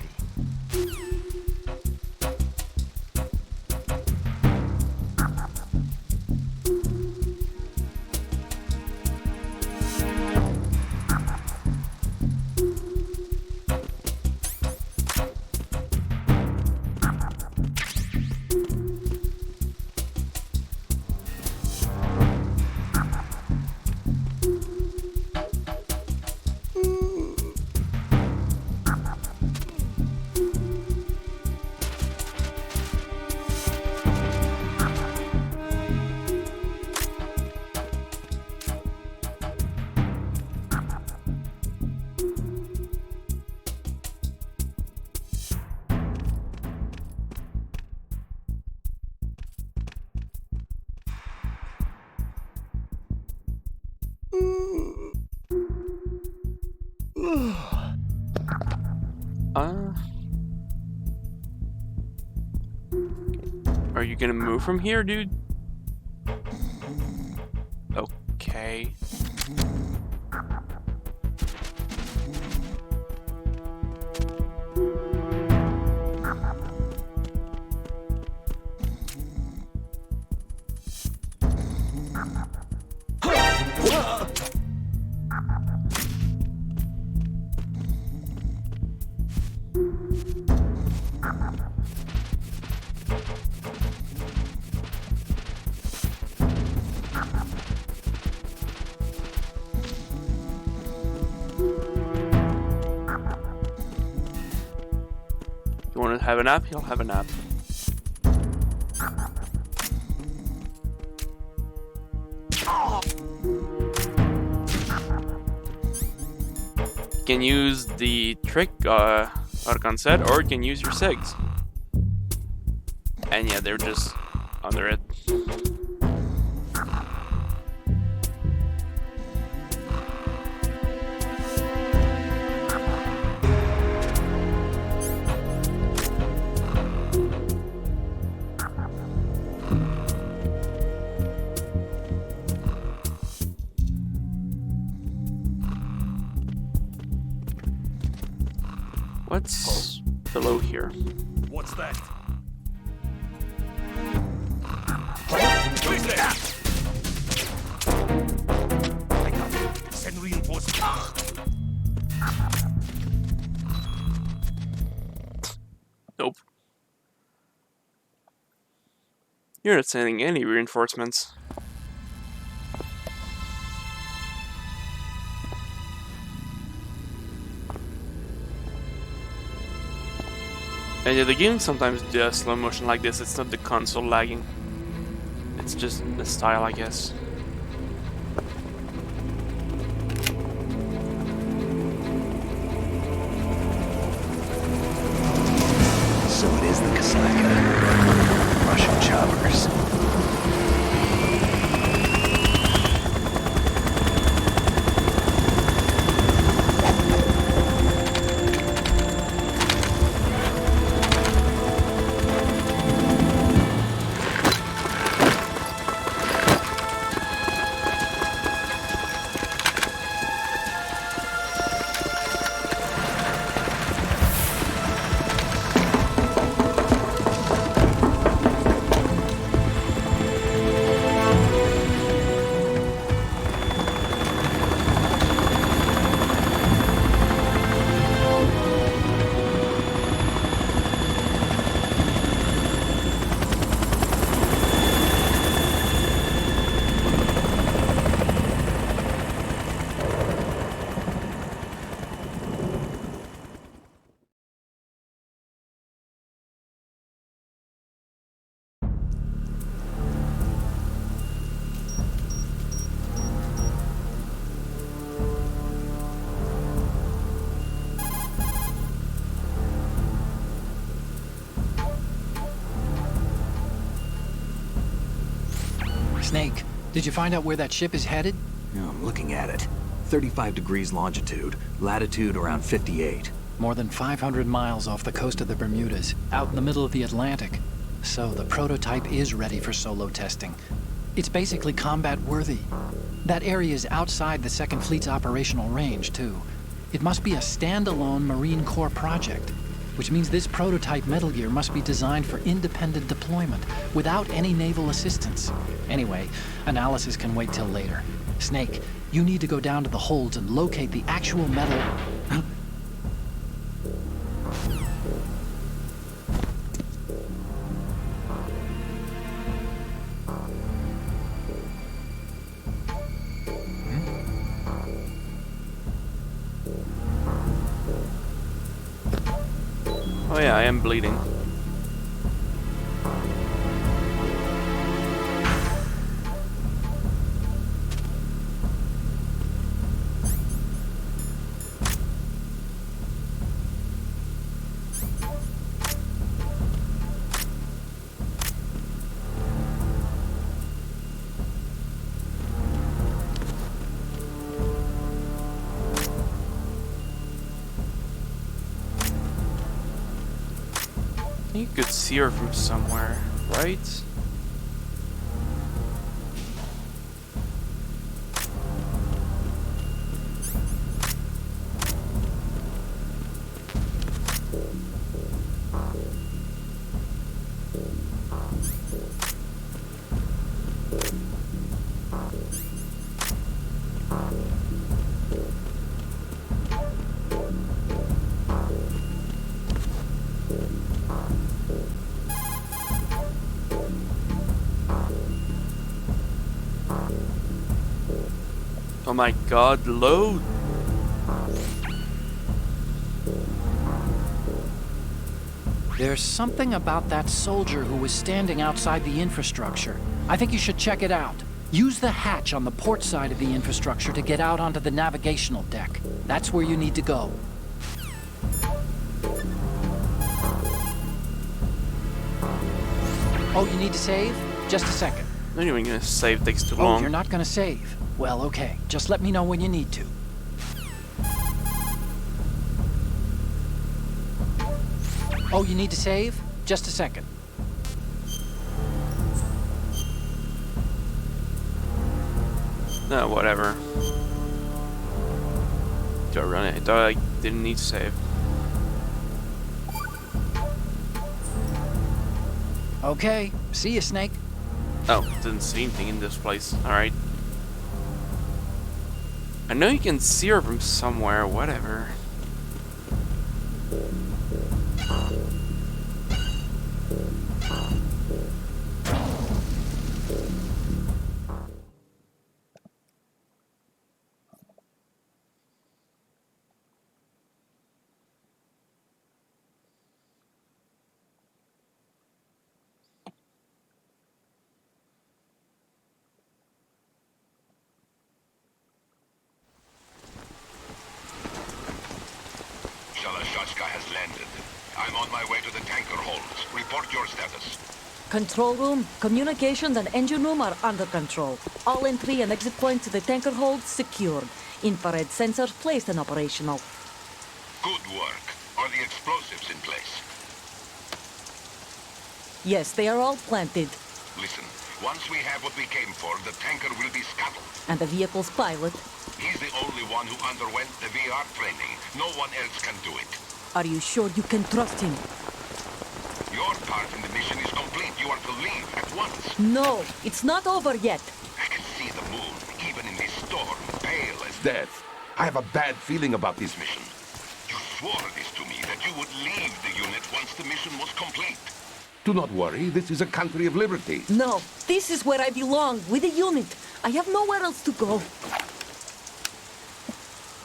Uh, are you gonna move from here, dude? Okay. You want to have a nap? He'll have a nap. You can use the trick Arkan said, or you can use your SIGs. And yeah, they're just under it. What's below here? What's that? I got it. Send reinforcements. Nope. You're not sending any reinforcements. And yeah, the game sometimes does slow motion like this. It's not the console lagging. It's just the style, I guess. So it is the Kasaka. Russian choppers. Snake, did you find out where that ship is headed? Yeah, I'm looking at it. 35 degrees longitude, latitude around 58. More than 500 miles off the coast of the Bermudas, out in the middle of the Atlantic. So the prototype is ready for solo testing. It's basically combat-worthy. That area is outside the Second Fleet's operational range, too. It must be a standalone Marine Corps project, which means this prototype Metal Gear must be designed for independent deployment, without any naval assistance. Anyway, analysis can wait till later. Snake, you need to go down to the holds and locate the actual metal... Huh? Oh yeah, I am bleeding. think you could see her from somewhere, right? Oh my god, load! There's something about that soldier who was standing outside the infrastructure. I think you should check it out. Use the hatch on the port side of the infrastructure to get out onto the navigational deck. That's where you need to go. Oh, you need to save? Just a second. Not even gonna save, takes too Oh, long. you're not gonna save? Well, okay. Just let me know when you need to. Oh, you need to save? Just a second. No, whatever. Do I run it? I thought I didn't need to save. Okay. See you, Snake. Oh, didn't see anything in this place. Alright. I know you can see her from somewhere, whatever. Shalashaska has landed. I'm on my way to the tanker holds. Report your status. Control room, communications and engine room are under control. All entry and exit points to the tanker hold secured. Infrared sensors placed and operational. Good work. Are the explosives in place? Yes, they are all planted. Listen, once we have what we came for, the tanker will be scuttled. And the vehicle's pilot. He's the only one who underwent the VR training. No one else can do it. Are you sure you can trust him? Your part in the mission is complete. You are to leave at once. No, it's not over yet. I can see the moon, even in this storm, pale as death. I have a bad feeling about this mission. You swore this to me, that you would leave the unit once the mission was complete. Do not worry, this is a country of liberty. No, this is where I belong, with the unit. I have nowhere else to go.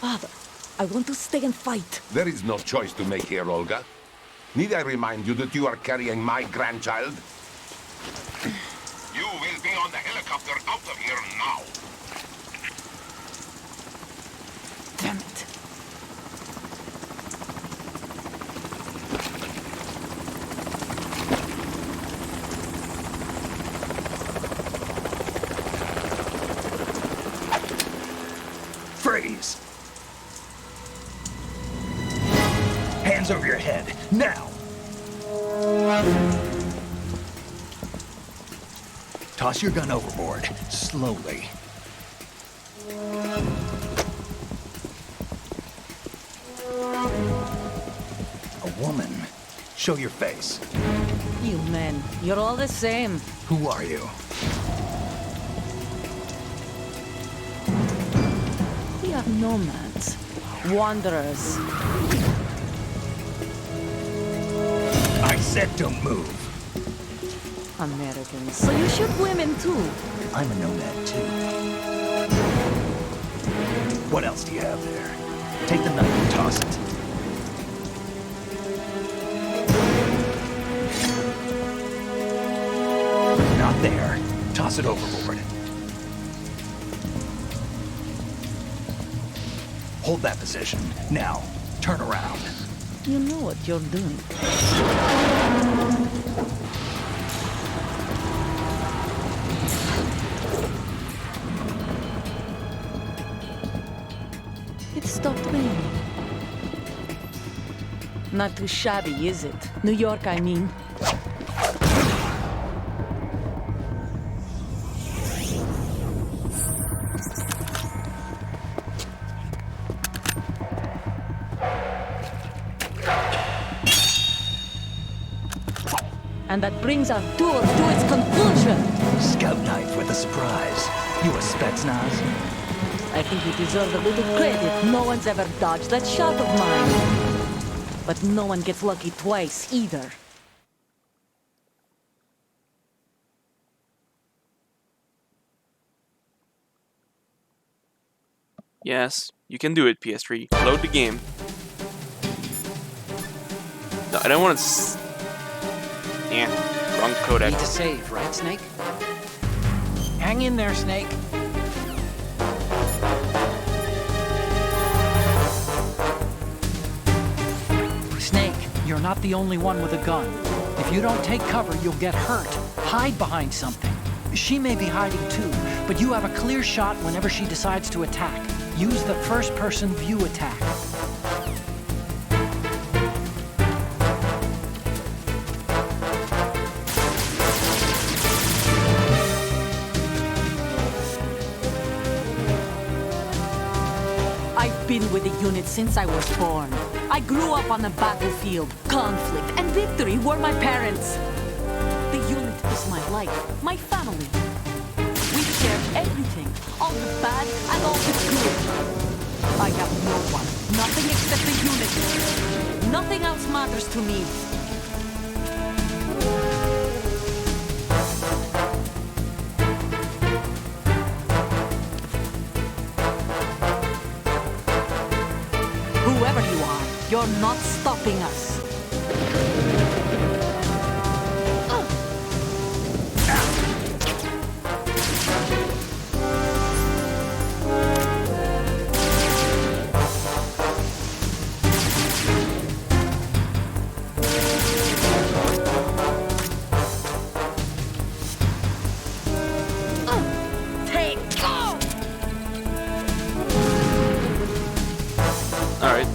Father, I want to stay and fight. There is no choice to make here, Olga. Need I remind you that you are carrying my grandchild? You will be on the helicopter out of here now. Damn it. Freeze! Hands over your head, now! Toss your gun overboard, slowly. A woman. Show your face. You men, you're all the same. Who are you? We are nomads, wanderers. I said don't move. Americans. So you shoot women too. I'm a nomad too. What else do you have there? Take the knife and toss it. Not there. Toss it overboard. Hold that position. Now, turn around. You know what you're doing. It stopped raining. Not too shabby, is it? New York, I mean. And that brings our tour to its conclusion. Scout knife with a surprise. You a Spetsnaz? I think you deserve a little credit. No one's ever dodged that shot of mine. But no one gets lucky twice, either. Yes, you can do it, PS3. Load the game. No, I don't want to... Yeah, wrong codec. Need to save, right, Snake? Hang in there, Snake. Snake, you're not the only one with a gun. If you don't take cover, you'll get hurt. Hide behind something. She may be hiding too, but you have a clear shot whenever she decides to attack. Use the first-person view attack. I've been with the unit since I was born. I grew up on the battlefield. Conflict and victory were my parents. The unit is my life, my family. We share everything, all the bad and all the good. I have no one, nothing except the unit. Nothing else matters to me. Whoever you are, you're not stopping us. Take go! Alright.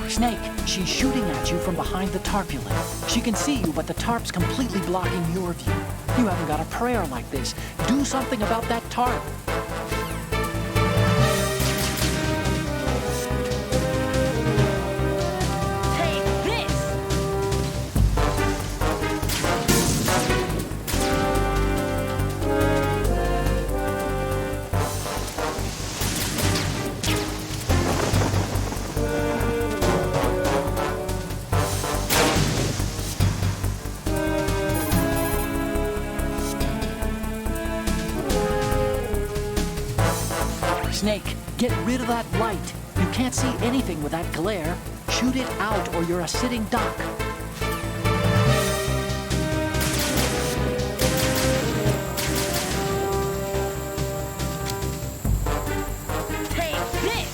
Snake, she's shooting at you from behind the tarpaulin. She can see you, but the tarp's completely blocking your view. You haven't got a prayer like this. Do something about that tarp. Take this! Snake, get rid of that light. You can't see anything with that glare. Shoot it out or you're a sitting duck. Take this!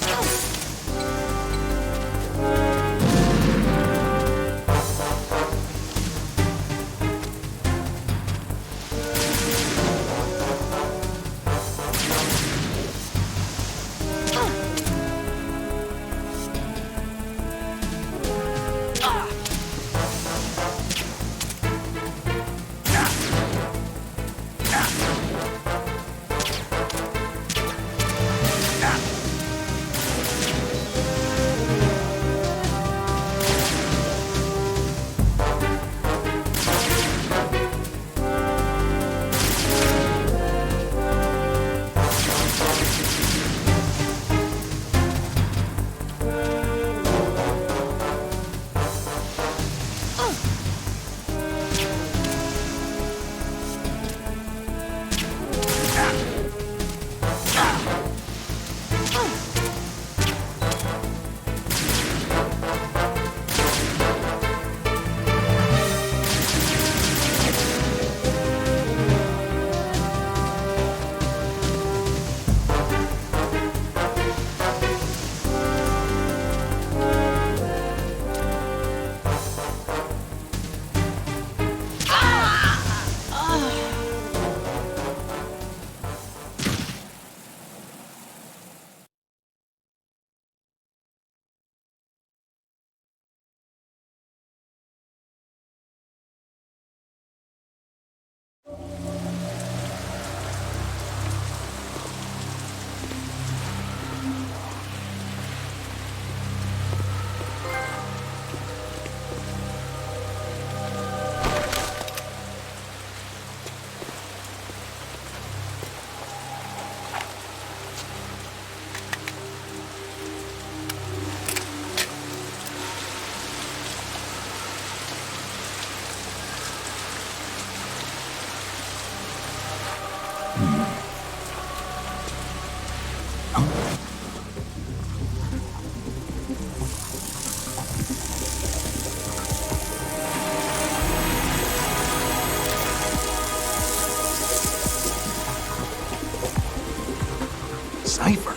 Cipher?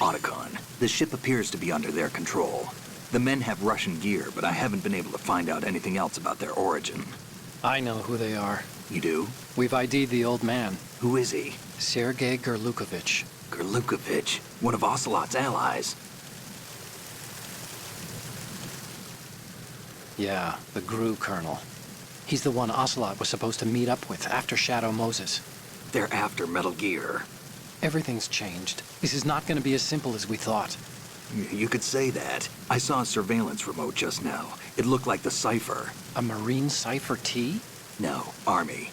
Otacon, the ship appears to be under their control. The men have Russian gear, but I haven't been able to find out anything else about their origin. I know who they are. You do? We've ID'd the old man, Who is he? Sergei Gerlukovich. Gerlukovich, one of Ocelot's allies. Yeah, the GRU colonel. He's the one Ocelot was supposed to meet up with after Shadow Moses. They're after Metal Gear. Everything's changed. This is not going to be as simple as we thought. You could say that. I saw a surveillance remote just now. It looked like the Cipher. A Marine Cipher T? No, Army.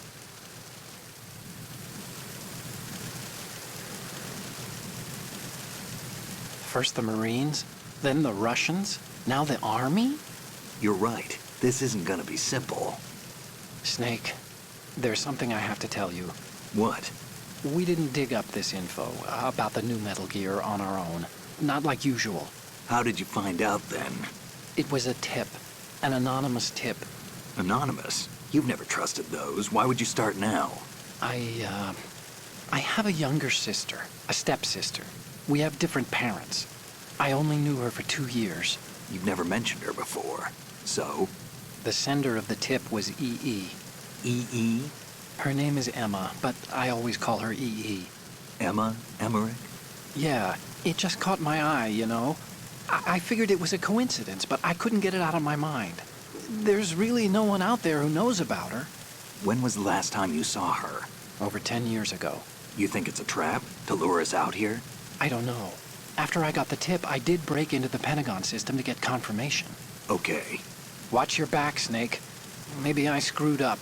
First the Marines, then the Russians, now the Army? You're right. This isn't gonna be simple. Snake, there's something I have to tell you. What? We didn't dig up this info about the new Metal Gear on our own. Not like usual. How did you find out then? It was a tip. An anonymous tip. Anonymous? You've never trusted those. Why would you start now? I have a younger sister, a stepsister. We have different parents. I only knew her for 2 years. You've never mentioned her before. So? The sender of the tip was EE. EE? Her name is Emma, but I always call her EE. Emma? Emmerich? Yeah, it just caught my eye, you know? I figured it was a coincidence, but I couldn't get it out of my mind. There's really no one out there who knows about her. When was the last time you saw her? Over 10 years ago. You think it's a trap? To lure us out here? I don't know. After I got the tip, I did break into the Pentagon system to get confirmation. Okay. Watch your back, Snake. Maybe I screwed up.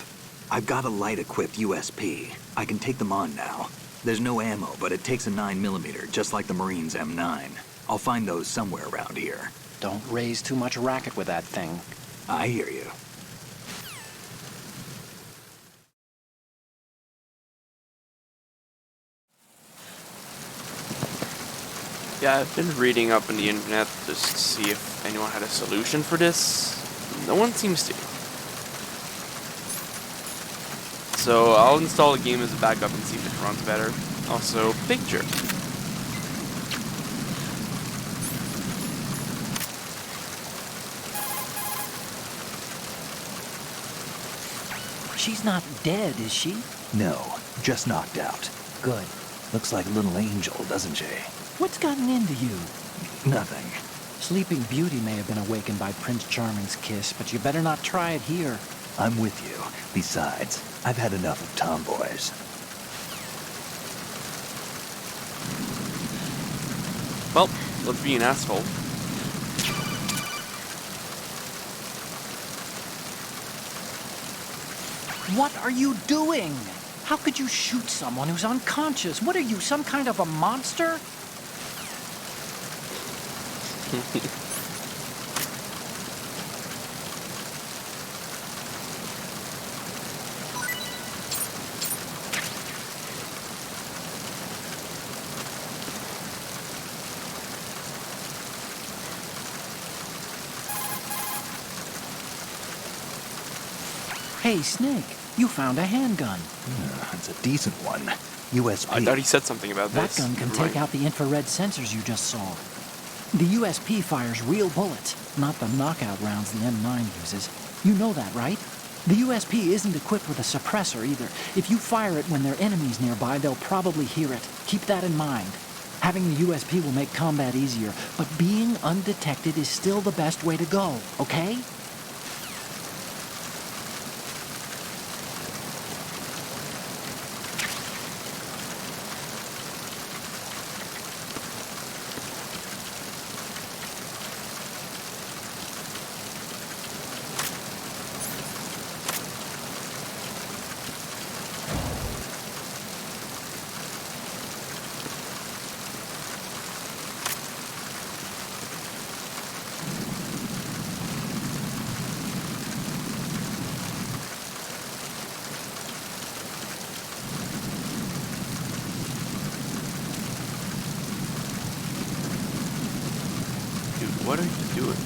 I've got a light-equipped USP. I can take them on now. There's no ammo, but it takes a 9mm, just like the Marines' M9. I'll find those somewhere around here. Don't raise too much racket with that thing. I hear you. Yeah, I've been reading up on the internet just to see if anyone had a solution for this. No one seems to. So I'll install the game as a backup and see if it runs better. Also, picture. She's not dead, is she? No, just knocked out. Good. Looks like a little angel, doesn't she? What's gotten into you? Nothing. Sleeping Beauty may have been awakened by Prince Charming's kiss, but you better not try it here. I'm with you. Besides, I've had enough of tomboys. Well, let's be an asshole. What are you doing? How could you shoot someone who's unconscious? What are you, some kind of a monster? Hey, Snake, you found a handgun. It's a decent one. USP. I thought he said something about That this. gun can Never take mind. out the infrared sensors you just saw. The USP fires real bullets, not the knockout rounds the M9 uses. You know that, right? The USP isn't equipped with a suppressor either. If you fire it when there are enemies nearby, they'll probably hear it. Keep that in mind. Having the USP will make combat easier, but being undetected is still the best way to go, okay? Dude, what are you doing?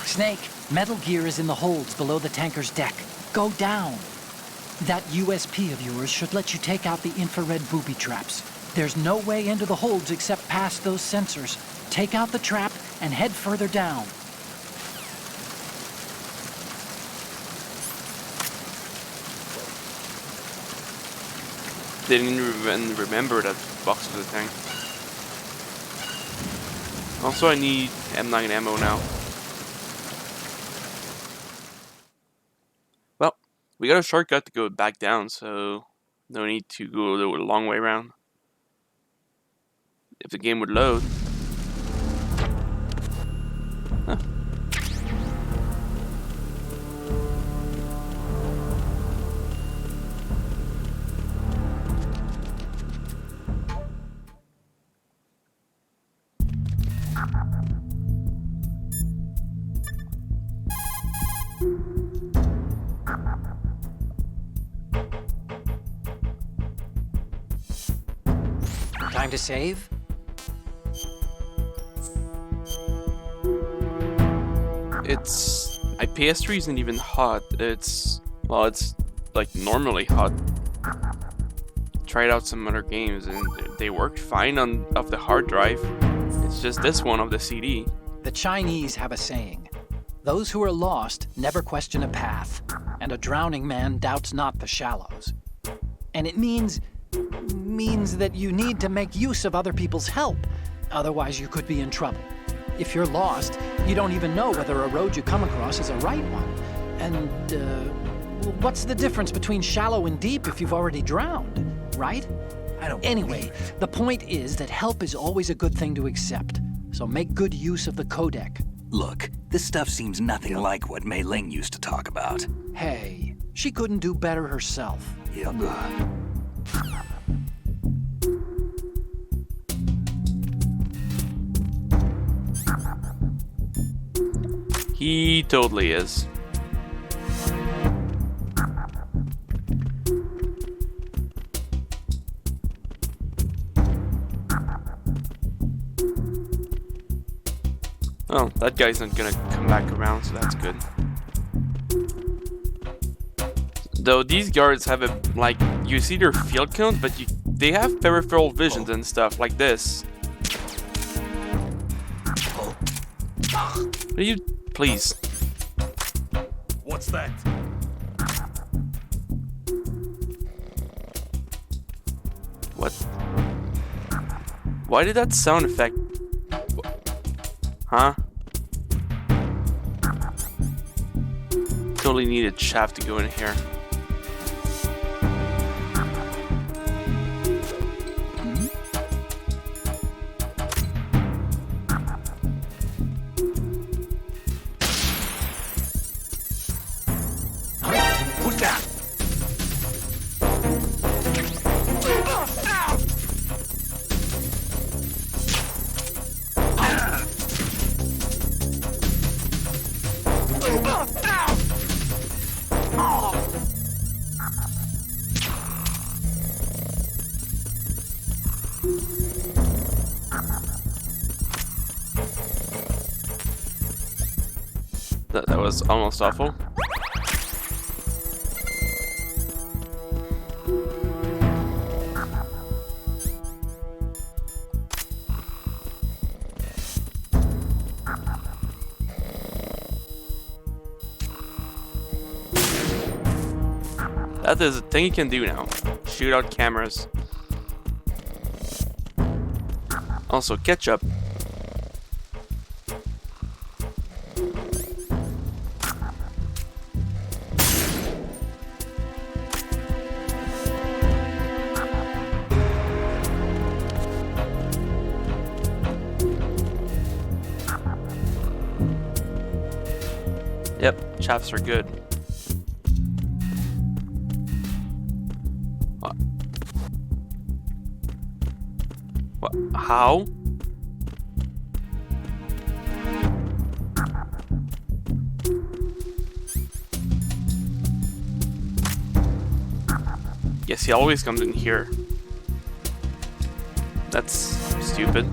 Snake, Metal Gear is in the holds below the tanker's deck. Go down. That USP of yours should let you take out the infrared booby traps. There's no way into the holds except past those sensors. Take out the trap and head further down. Didn't even remember that box of the tank. Also, I need M9 ammo now. Well, we got a shortcut to go back down, so no need to go the long way around. If the game would load. Huh. Time to save? My PS3 isn't even hot. It's like normally hot. Tried out some other games and they worked fine off the hard drive. It's just this one of the CD. The Chinese have a saying. Those who are lost never question a path, and a drowning man doubts not the shallows. And it means that you need to make use of other people's help. Otherwise, you could be in trouble. If you're lost, you don't even know whether a road you come across is a right one. And, what's the difference between shallow and deep if you've already drowned, right? Anyway, the point is that help is always a good thing to accept. So make good use of the codec. Look, this stuff seems nothing like what Mei Ling used to talk about. Hey, she couldn't do better herself. Yep. He totally is. Oh, that guy's not gonna come back around, so that's good. Though these guards have a, like, you see their field count, but they have peripheral visions and stuff like this. Will you please? What's that? What? Why did that sound effect? Huh? Totally needed shaft to go in here. Who's that? That was almost awful. That is a thing you can do now. Shoot out cameras. Also, ketchup. Yep, chaps are good. What? How? Yes, he always comes in here. That's stupid.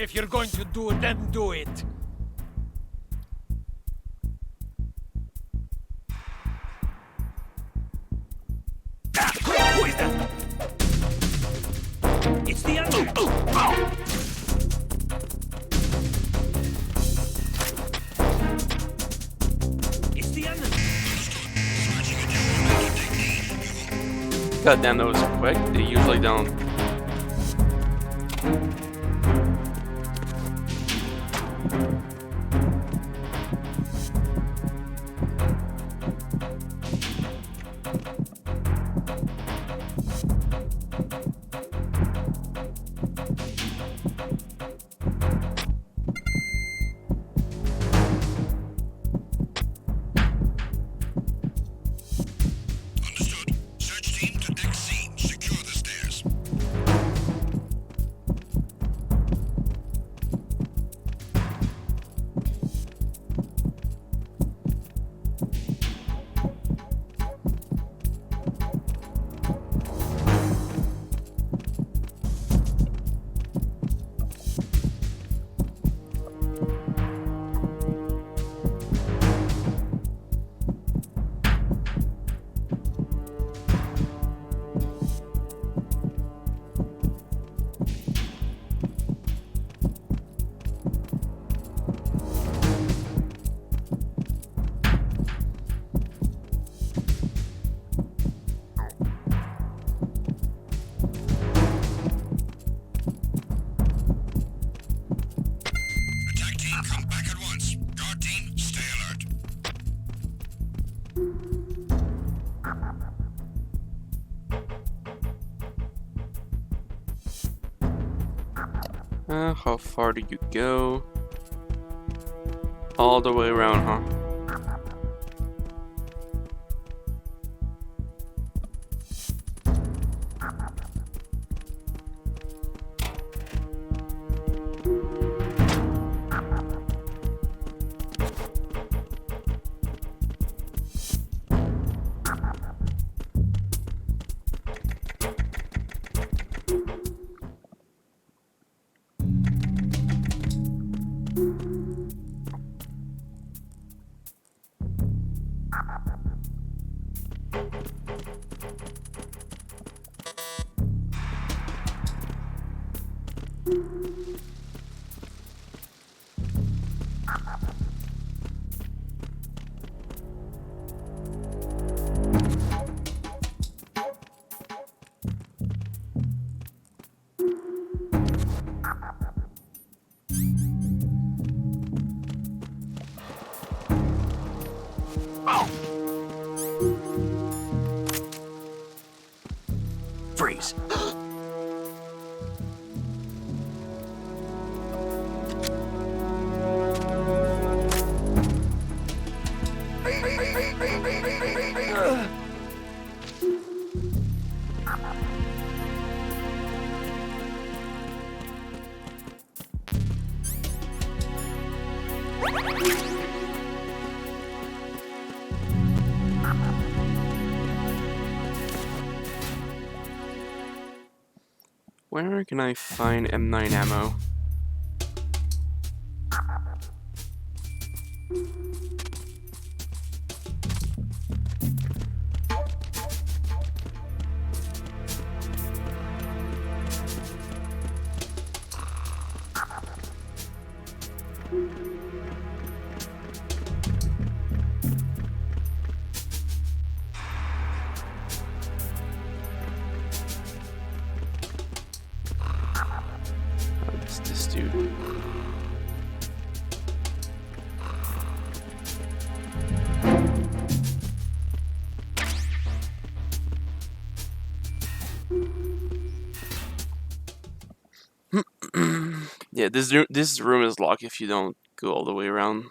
If you're going to do it, then do it. Who is that? It's the enemy. It's the enemy. God damn, that was quick. They usually don't. Understood. Search team to deck C. Secure the stairs. Attack team, come back at once. Guard team, stay alert. How far do you go? All the way around, huh? Freeze. Where can I find M9 ammo? This dude. Yeah, this room is locked if you don't go all the way around.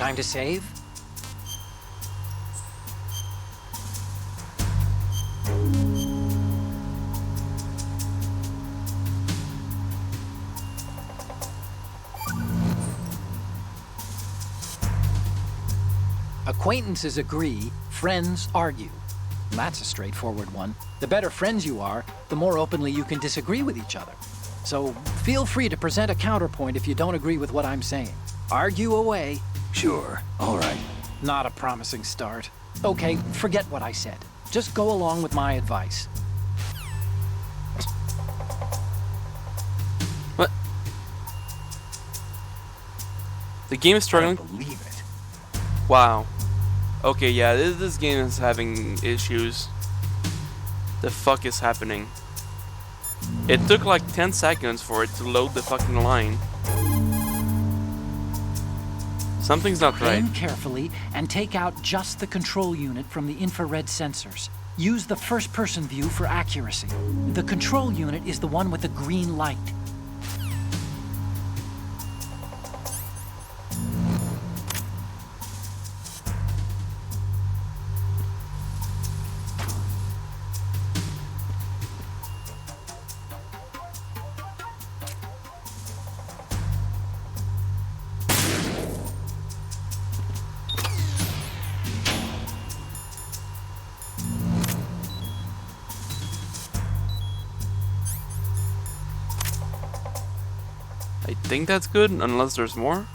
Time to save? Acquaintances agree, friends argue. That's a straightforward one. The better friends you are, the more openly you can disagree with each other. So feel free to present a counterpoint if you don't agree with what I'm saying. Argue away. Sure, all right. Not a promising start. Okay, forget what I said. Just go along with my advice. What? The game is I struggling? don't believe it. Wow. Okay, yeah, this game is having issues. The fuck is happening? It took like 10 seconds for it to load the fucking line. Something's not right. Aim carefully and take out just the control unit from the infrared sensors. Use the first-person view for accuracy. The control unit is the one with the green light. I think that's good, unless there's more.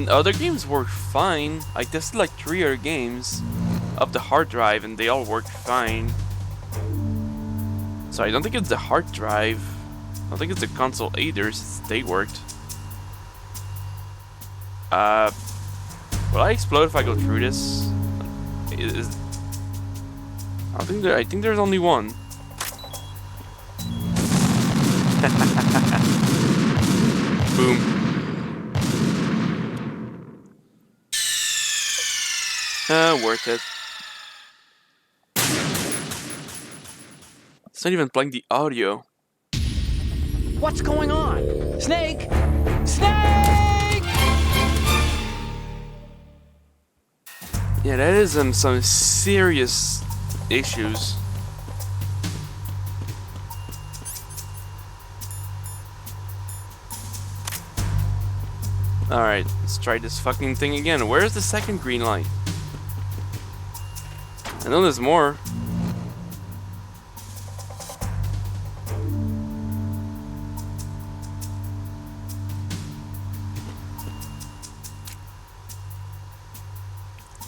Other games work fine. I tested like 3 other games of the hard drive and they all worked fine. So I don't think it's the hard drive. I don't think it's the console either, since they worked. Will I explode if I go through this? I think there's only one. Boom. Worth it. It's not even playing the audio. What's going on? Snake! Snake! Yeah, that is some serious issues. Alright, let's try this fucking thing again. Where's the second green light? I know there's more.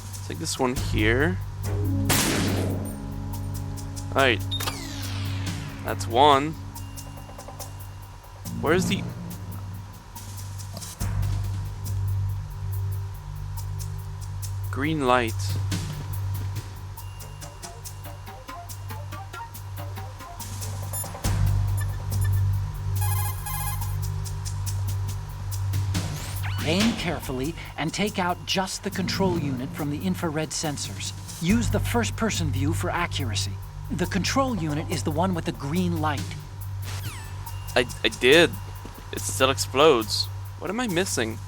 Let's take this one here. Alright. That's one. Where's the... green light? Aim carefully and take out just the control unit from the infrared sensors. Use the first-person view for accuracy. The control unit is the one with the green light. I did. It still explodes. What am I missing?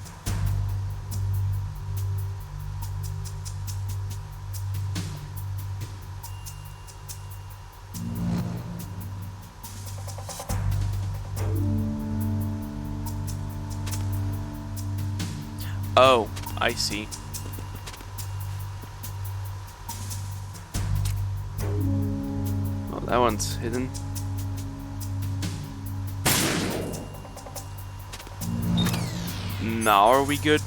Oh, I see. Oh, that one's hidden. Now are we good?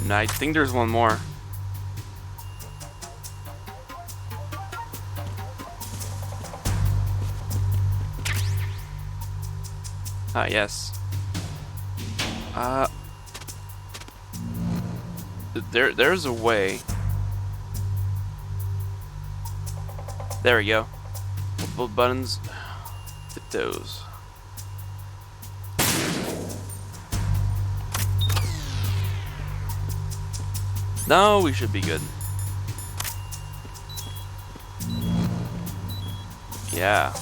No, I think there's one more. Ah, yes. There's a way. There we go. Both buttons. Tiptoes. No, we should be good. Yeah.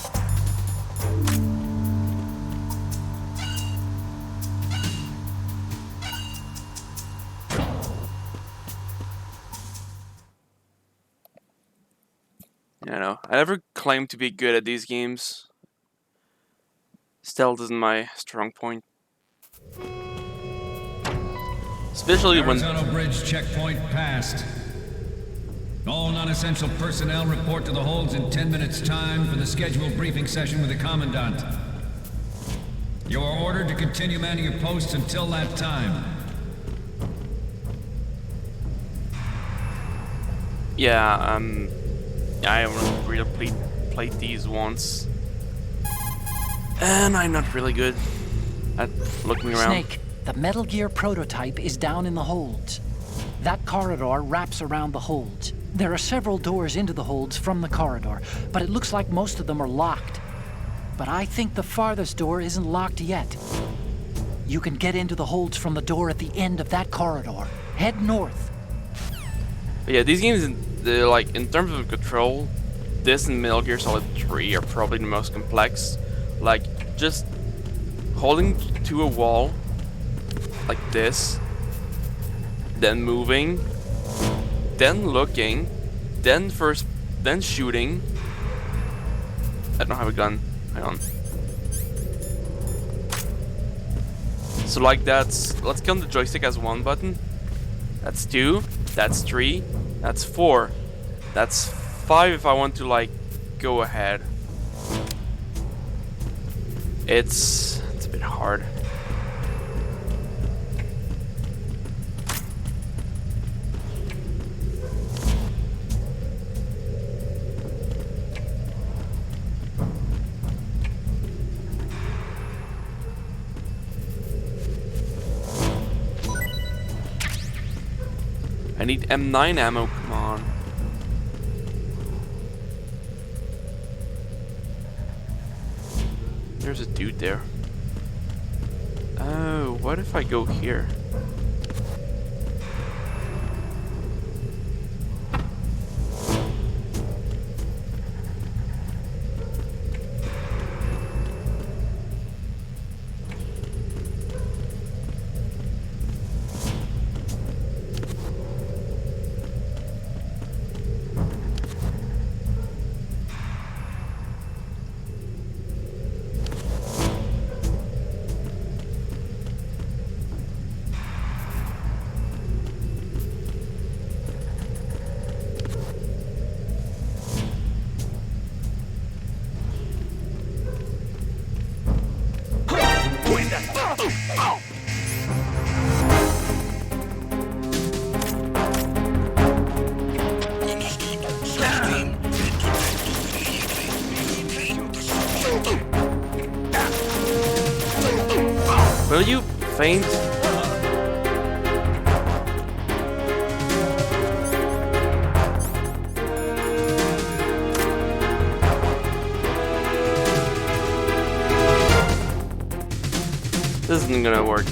I don't know. I never claimed to be good at these games. Stealth isn't my strong point. Especially when... Arizona Bridge checkpoint passed. All non-essential personnel report to the holds in 10 minutes' time for the scheduled briefing session with the Commandant. You are ordered to continue manning your posts until that time. Yeah, I haven't really played these once. And I'm not really good at looking around. Snake, the Metal Gear prototype is down in the holds. That corridor wraps around the holds. There are several doors into the holds from the corridor, but it looks like most of them are locked. But I think the farthest door isn't locked yet. You can get into the holds from the door at the end of that corridor. Head north. But yeah, these games, they're like, in terms of control, this and Metal Gear Solid 3 are probably the most complex. Like, just holding to a wall, like this, then moving, then looking, then shooting. I don't have a gun. Hang on. So like let's count the joystick as 1 button. That's 2. That's 3. That's 4. That's 5 if I want to like go ahead. It's a bit hard. I need M9 ammo, come on. There's a dude there. Oh, what if I go here? Will you faint? This isn't gonna work.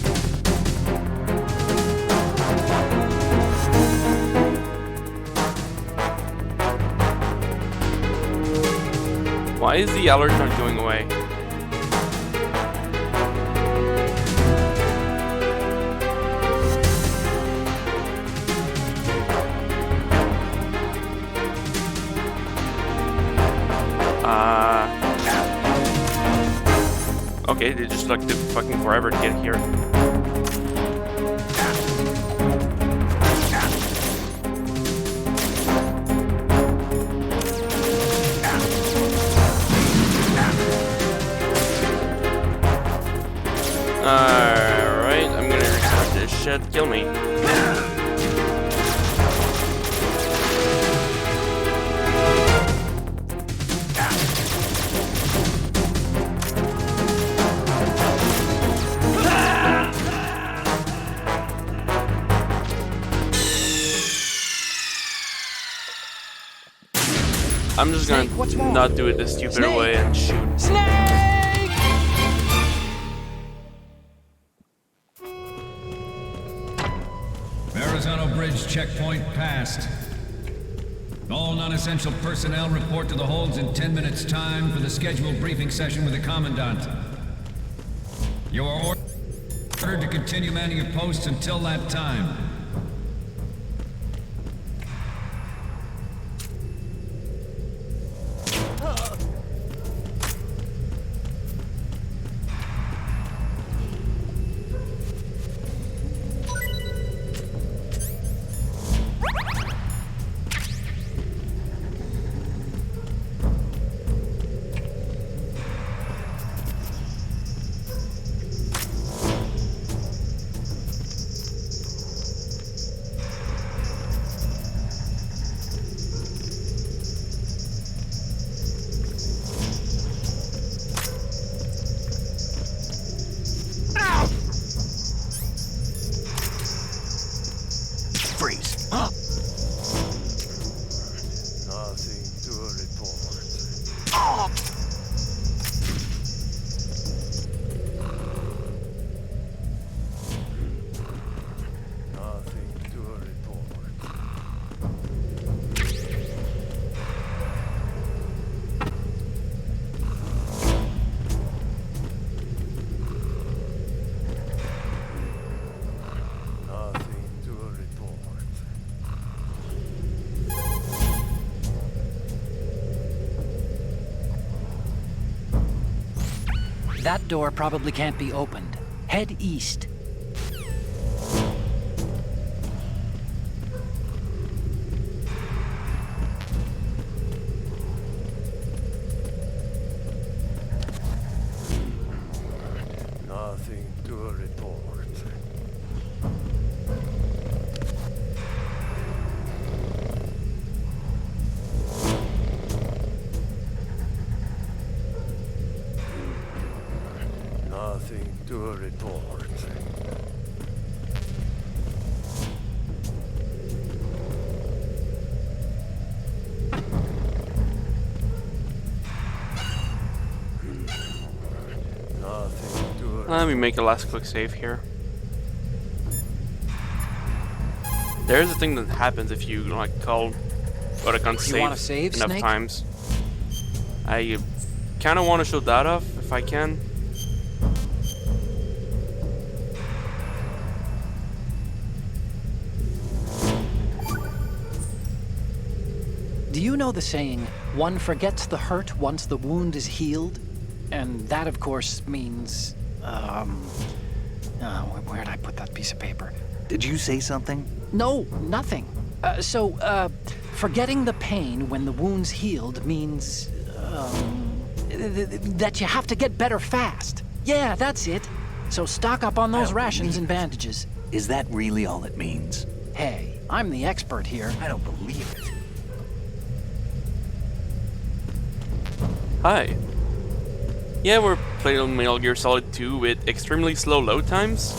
Why is the alert not going away? Okay, they just took fucking forever to get here. Alright, I'm gonna restart this shit. Kill me. I'm just gonna not do it the stupid way and shoot. Snake! Arizona Bridge checkpoint passed. All non-essential personnel report to the holds in 10 minutes' time for the scheduled briefing session with the Commandant. You are ordered to continue manning your posts until that time. Freeze. Nothing to report. Oh! Nothing to report. Nothing to report. That door probably can't be opened. Head east. Nothing to report. Nothing to report. Nothing to report. Let me make a last quick save here. There's a thing that happens if you like call Otacon You wanna save save, enough Snake? times. I kind of want to show that off if I can. Do you know the saying, one forgets the hurt once the wound is healed? And that, of course, means, where'd I put that piece of paper? Did you say something? No, nothing. Forgetting the pain when the wound's healed means, that you have to get better fast. Yeah, that's it. So stock up on those rations and bandages. Is that really all it means? Hey, I'm the expert here. I don't believe it. Hi. Yeah, we're playing Metal Gear Solid 2 with extremely slow load times.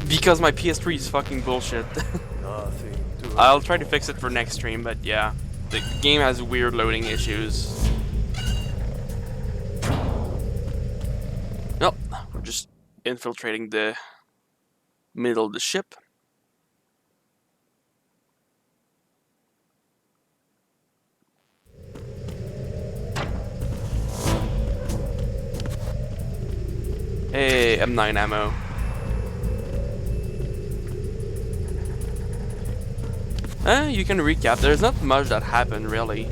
Because my PS3 is fucking bullshit. Nothing to I'll try to fix it for next stream, but yeah. The game has weird loading issues. Well, we're just infiltrating the middle of the ship. Hey, M9 ammo. You can recap. There's not much that happened, really.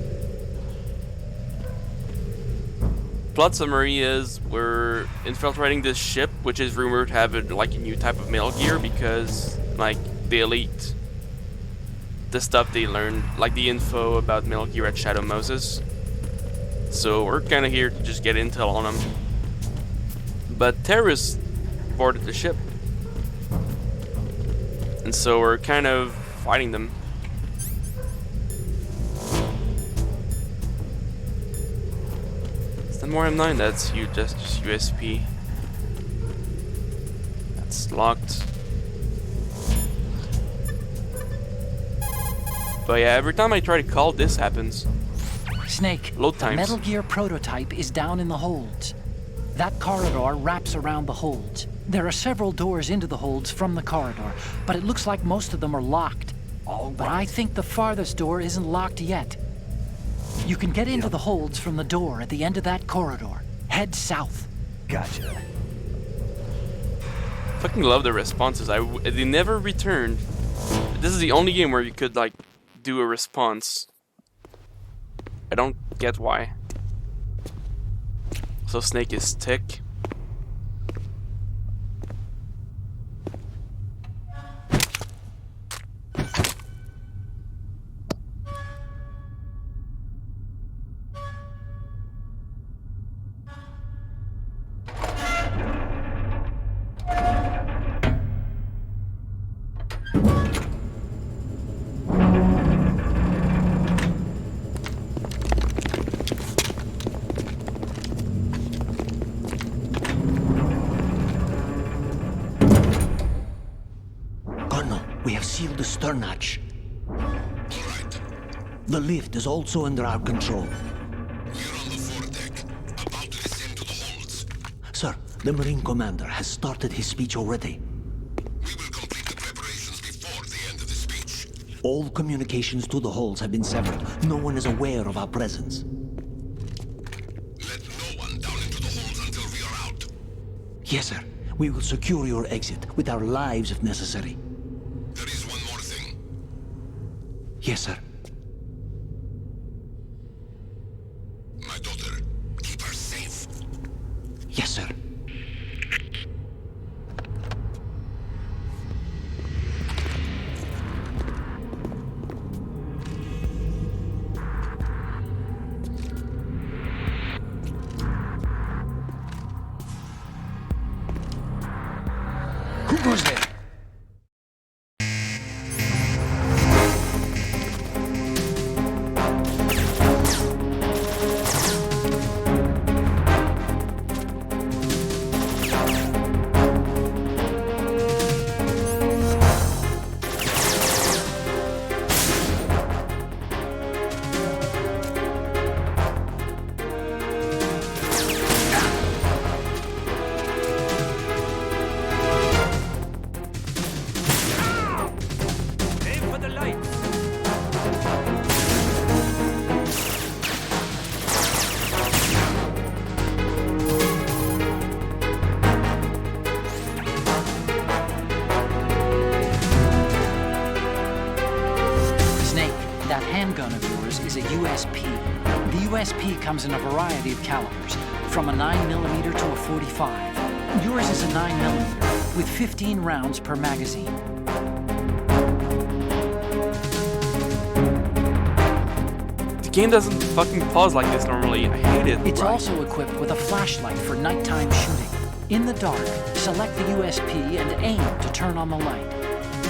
Plot summary is we're infiltrating this ship, which is rumored to have like a new type of Metal Gear because, like, the elite, the stuff they learned, like the info about Metal Gear at Shadow Moses. So we're kind of here to just get intel on them. But terrorists boarded the ship, and so we're kind of fighting them. Is there more M9? That's you, just USP. That's locked. But yeah, every time I try to call, this happens. Snake, Load the times. Metal Gear prototype is down in the holds. That corridor wraps around the holds. There are several doors into the holds from the corridor, but it looks like most of them are locked. But I think the farthest door isn't locked yet. You can get into the holds from the door at the end of that corridor. Head south. Gotcha. Fucking love the responses. They never returned. This is the only game where you could like do a response. I don't get why. So Snake is thick. We have sealed the stern hatch. The lift is also under our control. We're on the foredeck, about to descend to the holds. Sir, the Marine Commander has started his speech already. We will complete the preparations before the end of the speech. All communications to the holds have been severed. No one is aware of our presence. Let no one down into the holds until we are out. Yes, sir. We will secure your exit with our lives if necessary. There is one more thing. Yes, sir. My daughter, keep her safe. Yes, sir. Who goes there? Aim for the lights. Snake, that handgun of yours is a USP. The USP comes in a variety of calibers, from a 9mm to a 45. Yours is a 9mm, with 15 rounds per magazine. The game doesn't fucking pause like this normally. I hate it. It's also equipped with a flashlight for nighttime shooting. In the dark, select the USP and aim to turn on the light.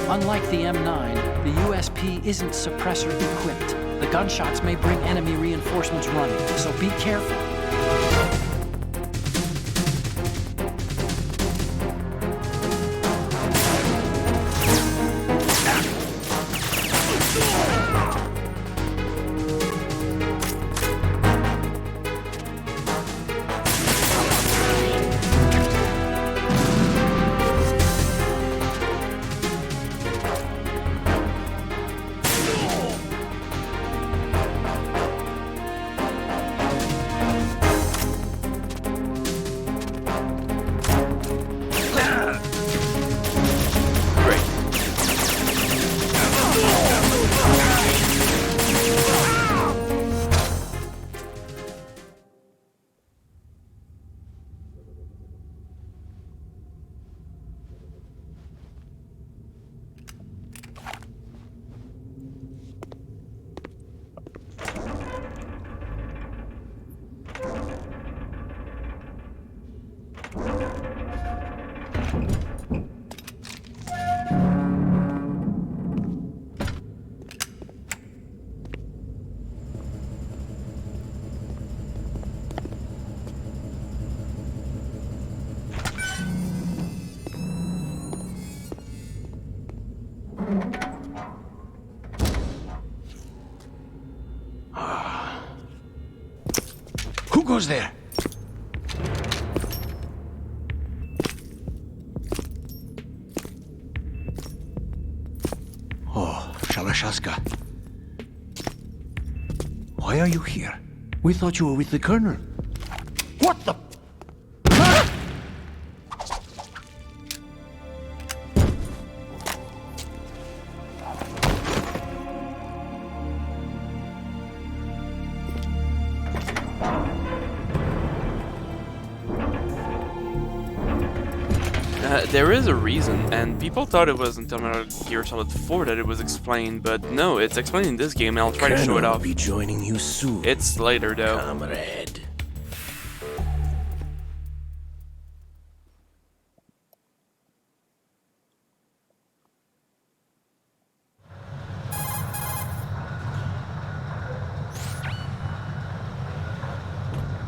Unlike the M9, the USP isn't suppressor equipped. The gunshots may bring enemy reinforcements running, so be careful. Who goes there? Oh, shall I Shaska. Why are you here? We thought you were with the Colonel. What the? There is a reason, and people thought it was until Metal Gear Solid 4 that it was explained, but no, it's explained in this game, and I'll try to show it off. I'll be joining you soon. It's later, though. Comrade.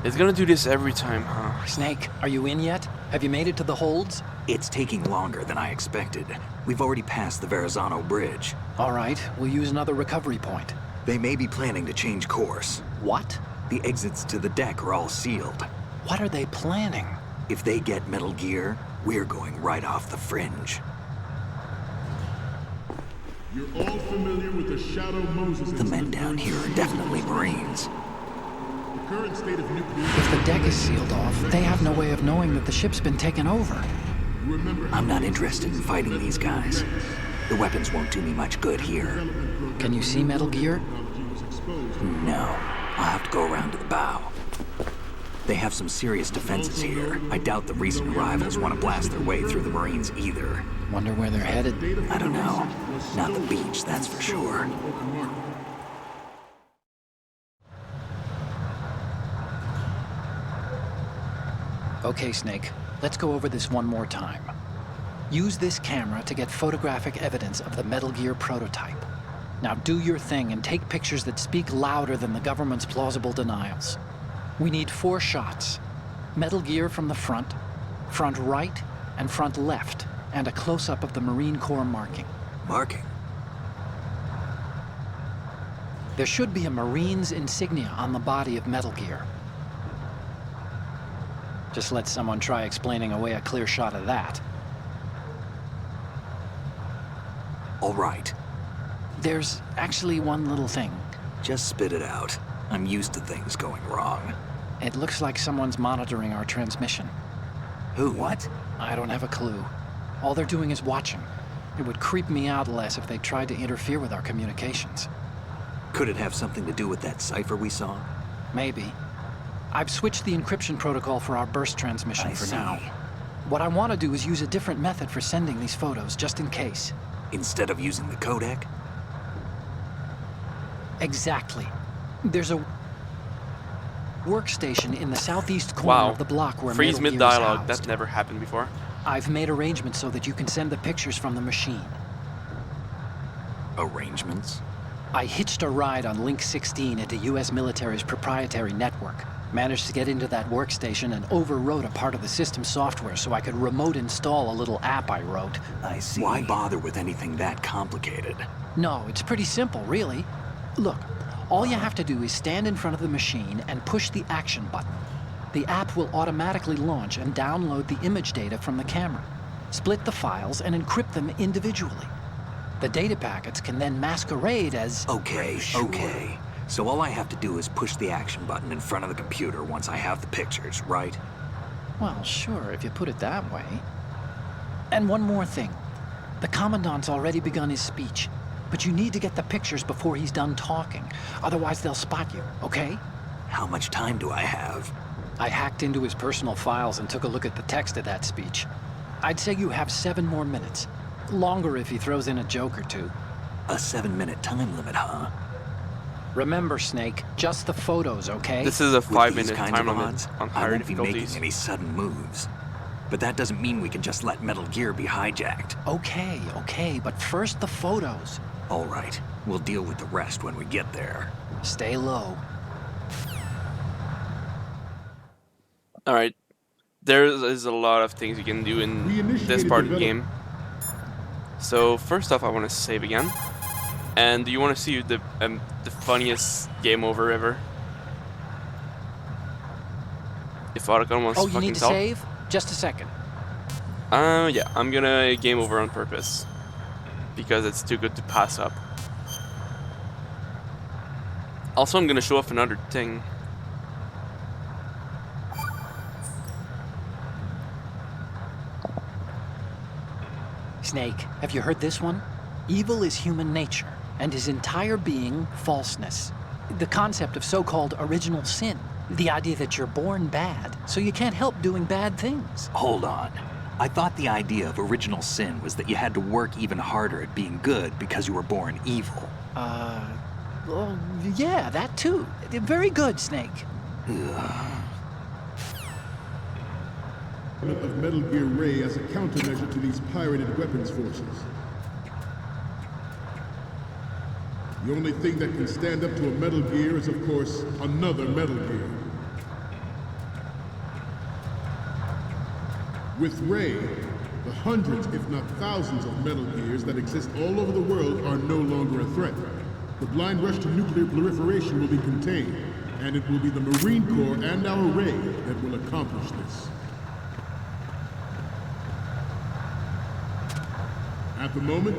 It's gonna do this every time, huh? Snake, are you in yet? Have you made it to the holds? It's taking longer than I expected. We've already passed the Verrazano Bridge. All right, we'll use another recovery point. They may be planning to change course. What? The exits to the deck are all sealed. What are they planning? If they get Metal Gear, we're going right off the fringe. You're all familiar with the Shadow Moses. The men down here are definitely Marines. The current state of nuclear... If the deck is sealed off, they have no way of knowing that the ship's been taken over. I'm not interested in fighting these guys. The weapons won't do me much good here. Can you see Metal Gear? No. I'll have to go around to the bow. They have some serious defenses here. I doubt the recent arrivals want to blast their way through the Marines either. Wonder where they're headed? I don't know. Not the beach, that's for sure. Okay, Snake. Let's go over this one more time. Use this camera to get photographic evidence of the Metal Gear prototype. Now do your thing and take pictures that speak louder than the government's plausible denials. We need 4 shots. Metal Gear from the front right, and front left, and a close-up of the Marine Corps marking. Marking? There should be a Marine's insignia on the body of Metal Gear. Just let someone try explaining away a clear shot of that. All right. There's actually one little thing. Just spit it out. I'm used to things going wrong. It looks like someone's monitoring our transmission. Who? What? I don't have a clue. All they're doing is watching. It would creep me out less if they tried to interfere with our communications. Could it have something to do with that cipher we saw? Maybe. I've switched the encryption protocol for our burst transmission for now. I see. What I want to do is use a different method for sending these photos, just in case. Instead of using the codec? Exactly. There's a workstation in the southeast corner of the block where Freeze Metal Gear is mid-dialogue. housed. That never happened before. I've made arrangements so that you can send the pictures from the machine. Arrangements? I hitched a ride on Link 16 into U.S. military's proprietary network. Managed to get into that workstation and overwrote a part of the system software so I could remote install a little app I wrote. I see. Why bother with anything that complicated? No, it's pretty simple, really. Look, all you have to do is stand in front of the machine and push the action button. The app will automatically launch and download the image data from the camera, split the files, and encrypt them individually. The data packets can then masquerade as... Okay. So all I have to do is push the action button in front of the computer once I have the pictures, right? Well, sure, if you put it that way. And one more thing. The Commandant's already begun his speech, but you need to get the pictures before he's done talking. Otherwise, they'll spot you, okay? How much time do I have? I hacked into his personal files and took a look at the text of that speech. I'd say you have 7 more minutes. Longer if he throws in a joke or two. A 7-minute time limit, huh? Remember, Snake, just the photos, okay? This is a 5-minute kinds time of limit odds, on I higher won't be making difficulties. any sudden moves. But that doesn't mean we can just let Metal Gear be hijacked. Okay, but first the photos. All right, we'll deal with the rest when we get there. Stay low. Alright, there is a lot of things you can do in this part of the game. So first off, I want to save again. And do you want to see the funniest game over ever? If Otacon wants to you fucking need to talk. save? Just a second. Yeah, I'm gonna game over on purpose. Because it's too good to pass up. Also, I'm gonna show off another thing. Snake, have you heard this one? Evil is human nature, and his entire being falseness. The concept of so-called original sin. The idea that you're born bad, so you can't help doing bad things. Hold on. I thought the idea of original sin was that you had to work even harder at being good because you were born evil. Well, yeah, that too. Very good, Snake. Of Metal Gear Ray as a countermeasure to these pirated weapons forces. The only thing that can stand up to a Metal Gear is, of course, another Metal Gear. With Ray, the hundreds, if not thousands, of Metal Gears that exist all over the world are no longer a threat. The blind rush to nuclear proliferation will be contained, and it will be the Marine Corps and our Ray that will accomplish this. At the moment,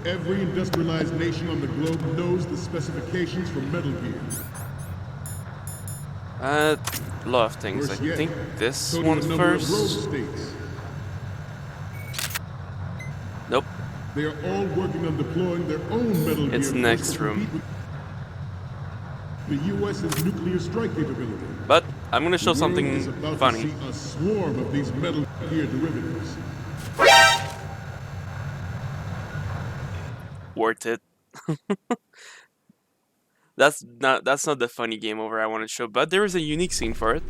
every industrialized nation on the globe knows the specifications for Metal Gear. A lot of things. I think this one first. Nope. They are all working on deploying their own Metal Gear. It's next room. The U.S.'s nuclear strike capability. But I'm gonna show something funny. To see a swarm of these Metal Gear derivatives. Worth it. That's not the funny game over I want to show, but there is a unique scene for it.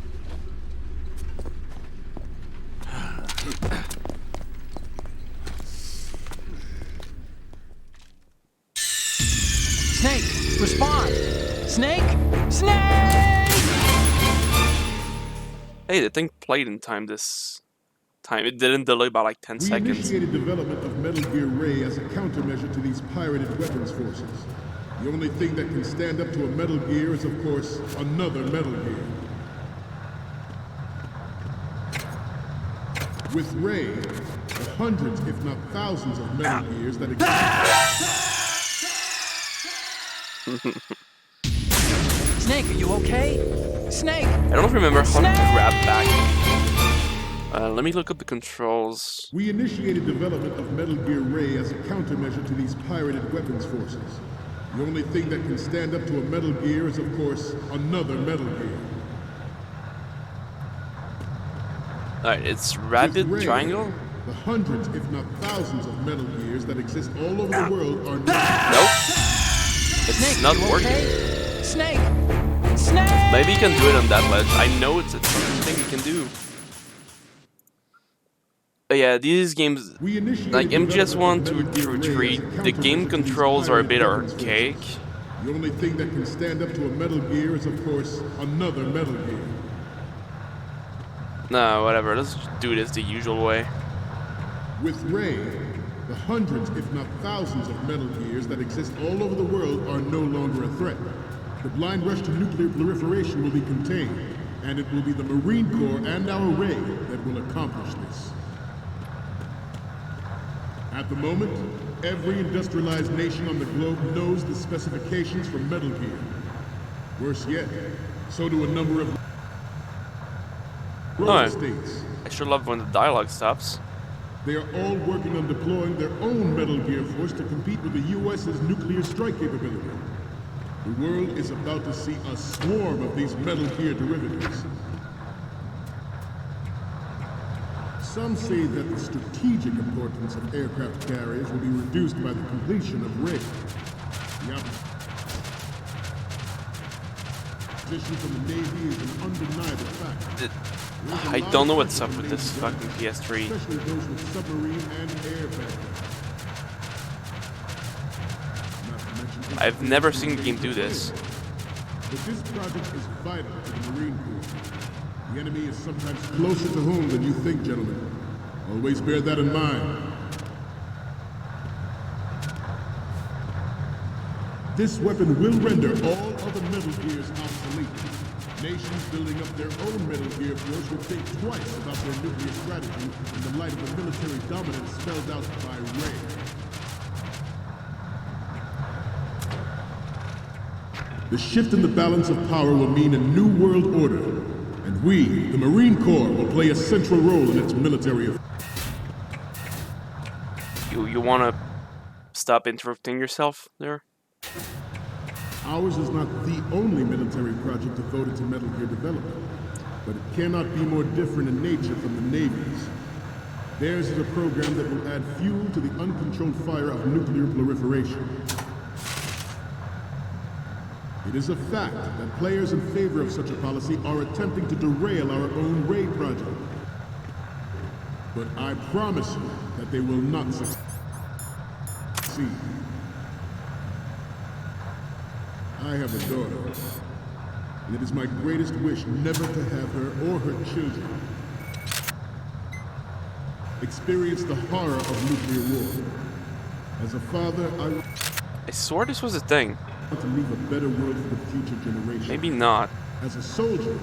Snake, respond! Snake! Snake! Hey, the thing played in time this time. It didn't delay by like 10 seconds. We initiated development of Metal Gear Ray as a countermeasure to these pirated weapons forces. The only thing that can stand up to a Metal Gear is, of course, another Metal Gear. With Ray, the hundreds, if not thousands, of Metal Gears that exist. Snake, are you okay? Snake! I don't remember how to grab back. Let me look up the controls. We initiated development of Metal Gear Ray as a countermeasure to these pirated weapons forces. The only thing that can stand up to a Metal Gear is, of course, another Metal Gear. Alright, it's rapid Ray, triangle. The hundreds, if not thousands, of Metal Gears that exist all over the world are Nope. It's Snake, not working. Okay? Snake! Snake! Maybe you can do it on that ledge. I know it's a thing you can do. But yeah, these games, like MGS1, 2 through 3, the game controls are a bit archaic. The only thing that can stand up to a Metal Gear is, of course, another Metal Gear. No, whatever. Let's do this the usual way. With Ray, the hundreds, if not thousands, of Metal Gears that exist all over the world are no longer a threat. The blind rush to nuclear proliferation will be contained, and it will be the Marine Corps and our Ray that will accomplish this. At the moment, every industrialized nation on the globe knows the specifications for Metal Gear. Worse yet, so do a number of states. I sure love when the dialogue stops. They are all working on deploying their own Metal Gear force to compete with the U.S.'s nuclear strike capability. The world is about to see a swarm of these Metal Gear derivatives. Some say that the strategic importance of aircraft carriers will be reduced by the completion of Ray. The opposition from the Navy is an undeniable fact. I don't know what's up with this fucking PS3. Especially those with submarine and air background. I've never seen the game do this. But this project is vital to the Marine Corps. The enemy is sometimes closer to home than you think, gentlemen. Always bear that in mind. This weapon will render all other Metal Gears obsolete. Nations building up their own Metal Gear force will think twice about their nuclear strategy in the light of the military dominance spelled out by Ray. The shift in the balance of power will mean a new world order, and we, the Marine Corps, will play a central role in its military affairs. You wanna stop interrupting yourself there? Ours is not the only military project devoted to Metal Gear development, but it cannot be more different in nature from the Navy's. Theirs is a program that will add fuel to the uncontrolled fire of nuclear proliferation. It is a fact that players in favor of such a policy are attempting to derail our own Ray project. But I promise you that they will not succeed. I have a daughter, and it is my greatest wish never to have her or her children experience the horror of nuclear war. As a father, I swore this was a thing. Want to leave a better world for the future generation. Maybe not. As a soldier,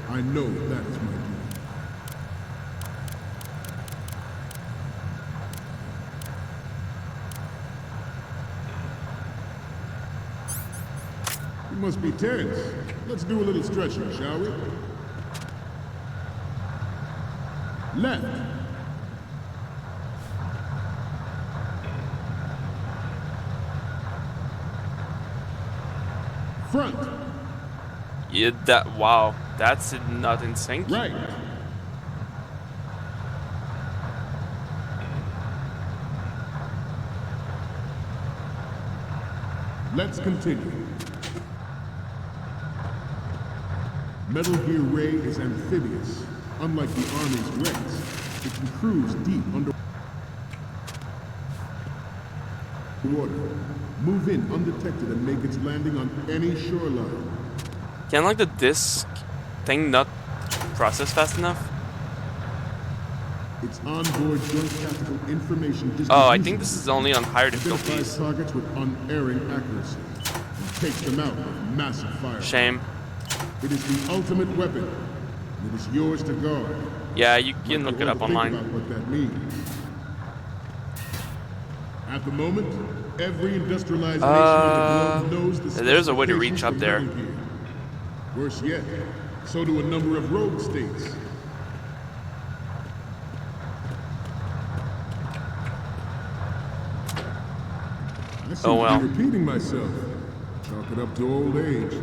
I know that is my duty. You must be tense. Let's do a little stretching, shall we? Left. Front. Yeah, wow, that's not in sync. Right. Let's continue. Metal Gear Ray is amphibious, unlike the Army's Rex. It can cruise deep underwater, move in undetected, and make its landing on any shoreline. Can like the disc thing not process fast enough? It's onboard joint tactical information distribution. Oh, I think this is only on higher difficulties. Identifies targets with unerring accuracy and takes them out with massive fire. Shame. It is the ultimate weapon, and it is yours to guard. Yeah, you can look it up online. Think about what that means. At the moment, every industrialized nation on the globe knows the there's a way to reach up there. Worse yet, so do a number of rogue states. I seem to be repeating myself. Chalk it up to old age.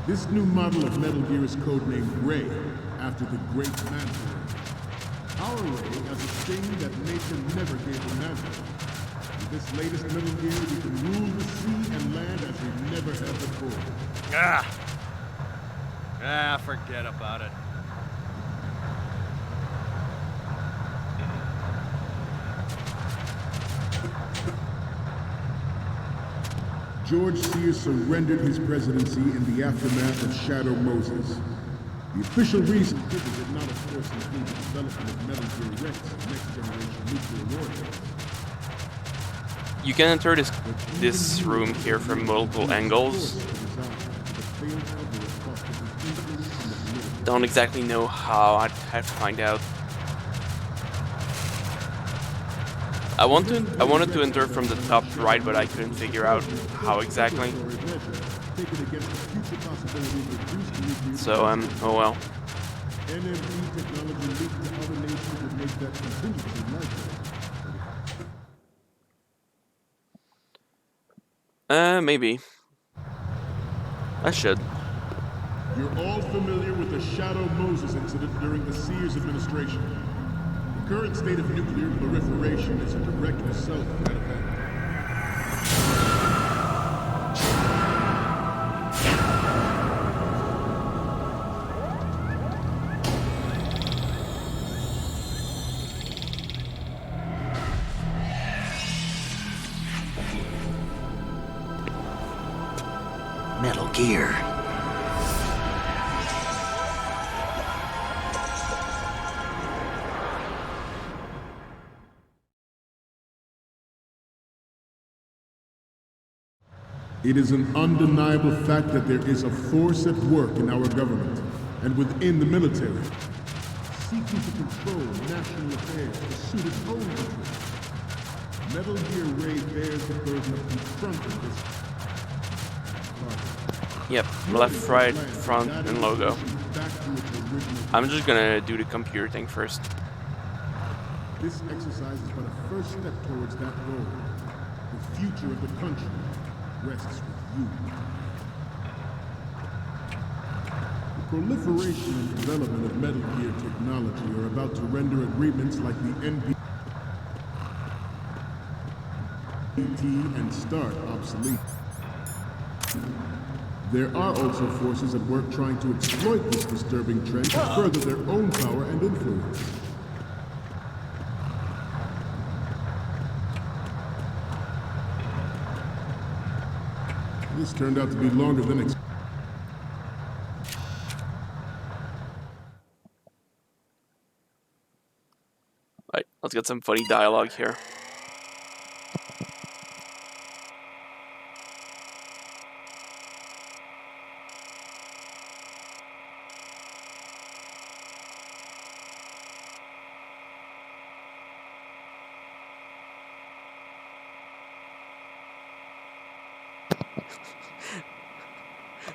This new model of Metal Gear is codenamed Ray, after the Great Mantle. Our Ray has a sting that nature never gave a man. With this latest Metal Gear, we can rule the sea and land as we never have before. Forget about it. George Sears surrendered his presidency in the aftermath of Shadow Moses. The official reason did not, of course, include the development of Metal Gear Rex and next-generation nuclear warheads. You can enter this room here from multiple angles. Don't exactly know how. I'd have to find out. I wanted to enter from the top right, but I couldn't figure out how exactly. So oh well. Maybe. I should. You're all familiar with the Shadow Moses incident during the Sears administration. The current state of nuclear proliferation is a direct result of that event. Metal Gear. It is an undeniable fact that there is a force at work in our government and within the military, seeking to control national affairs to suit its own interests. Metal Gear Ray bears the burden of confronting this. Yep, left, right, front, and logo. I'm just gonna do the computer thing first. This exercise is but a first step towards that goal. The future of the country rests with you. The proliferation and development of Metal Gear technology are about to render agreements like the NPT and START obsolete. There are also forces at work trying to exploit this disturbing trend to further their own power and influence. This turned out to be longer than expected. Right, let's get some funny dialogue here.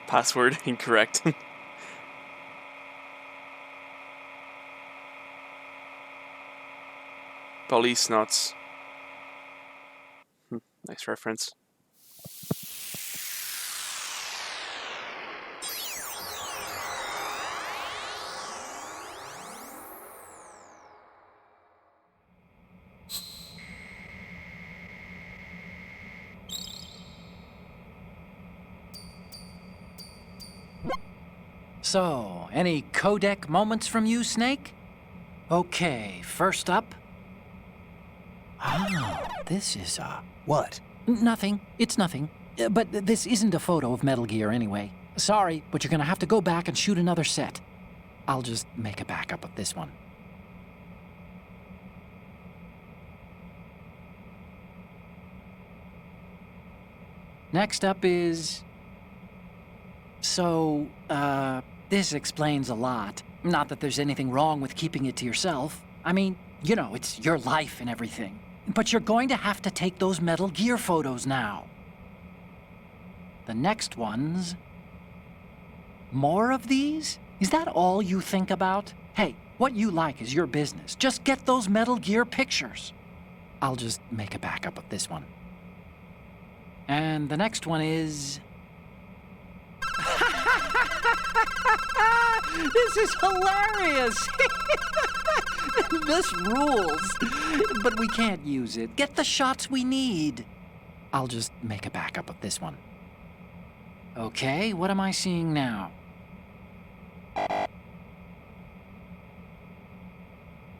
Password incorrect. Police nuts. Nice reference. So, any codec moments from you, Snake? Okay, first up. Oh, this is, What? Nothing. It's nothing. But this isn't a photo of Metal Gear anyway. Sorry, but you're gonna have to go back and shoot another set. I'll just make a backup of this one. Next up is... So, this explains a lot. Not that there's anything wrong with keeping it to yourself. I mean, you know, it's your life and everything. But you're going to have to take those Metal Gear photos now. The next one's... More of these? Is that all you think about? Hey, what you like is your business. Just get those Metal Gear pictures. I'll just make a backup of this one. And the next one is... This is hilarious! This rules. But we can't use it. Get the shots we need. I'll just make a backup of this one. Okay, what am I seeing now?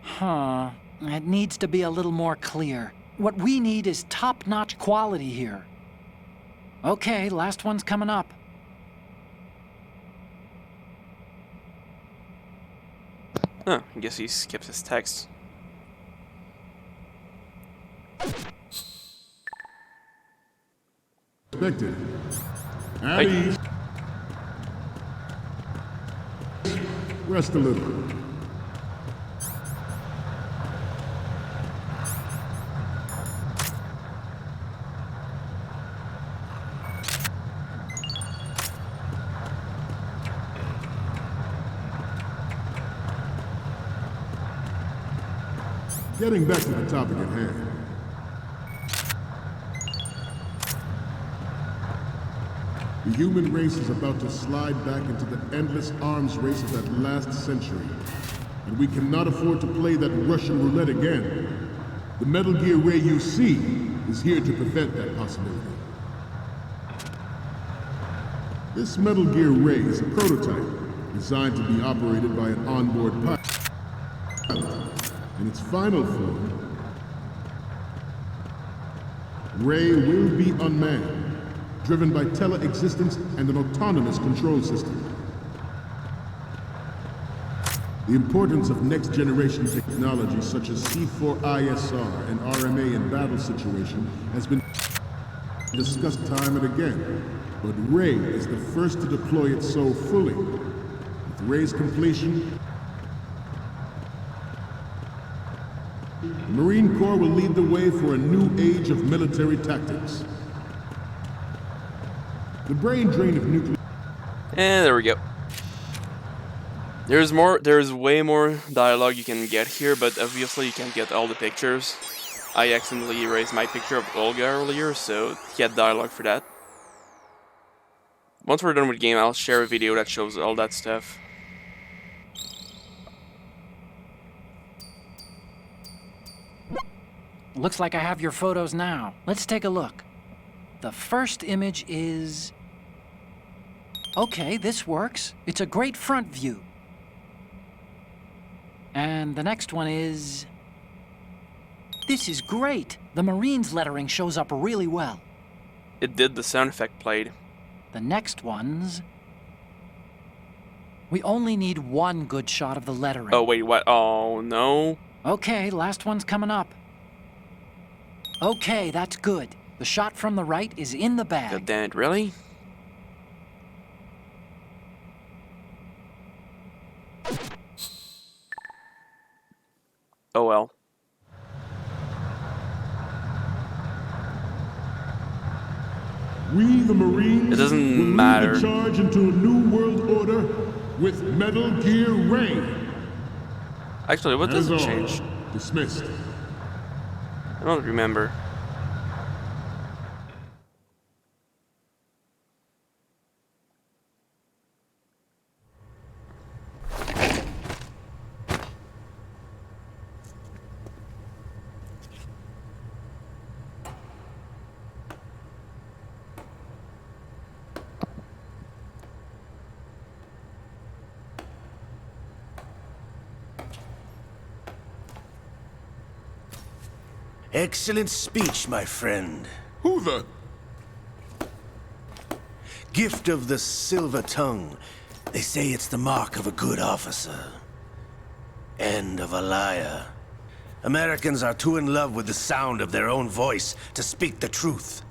Huh. It needs to be a little more clear. What we need is top-notch quality here. Okay, last one's coming up. Huh, I guess he skips his text. Expected. At ease. Rest a little. Getting back to the topic at hand. The human race is about to slide back into the endless arms race of that last century. And we cannot afford to play that Russian roulette again. The Metal Gear Ray you see is here to prevent that possibility. This Metal Gear Ray is a prototype designed to be operated by an onboard pilot. In its final form, Ray will be unmanned, driven by tele-existence and an autonomous control system. The importance of next-generation technology such as C4ISR and RMA in battle situation has been discussed time and again, but Ray is the first to deploy it so fully. With Ray's completion, Marine Corps will lead the way for a new age of military tactics. The brain drain of nuclear... And there we go. There's way more dialogue you can get here, but obviously you can't get all the pictures. I accidentally erased my picture of Olga earlier, so get dialogue for that. Once we're done with the game, I'll share a video that shows all that stuff. Looks like I have your photos now. Let's take a look. The first image is... Okay, this works. It's a great front view. And the next one is... This is great. The Marines lettering shows up really well. It did, the sound effect played. The next one's... We only need one good shot of the lettering. Oh, wait, what? Oh, no. Okay, last one's coming up. Okay, that's good. The shot from the right is in the bag. God damn it, really? Oh well. We, the Marines, It doesn't will matter. lead the charge into a new world order with Metal Gear Rain. Actually, what does it change? Dismissed. I don't remember. Excellent speech, my friend. Who the? Gift of the silver tongue. They say it's the mark of a good officer. And of a liar. Americans are too in love with the sound of their own voice to speak the truth.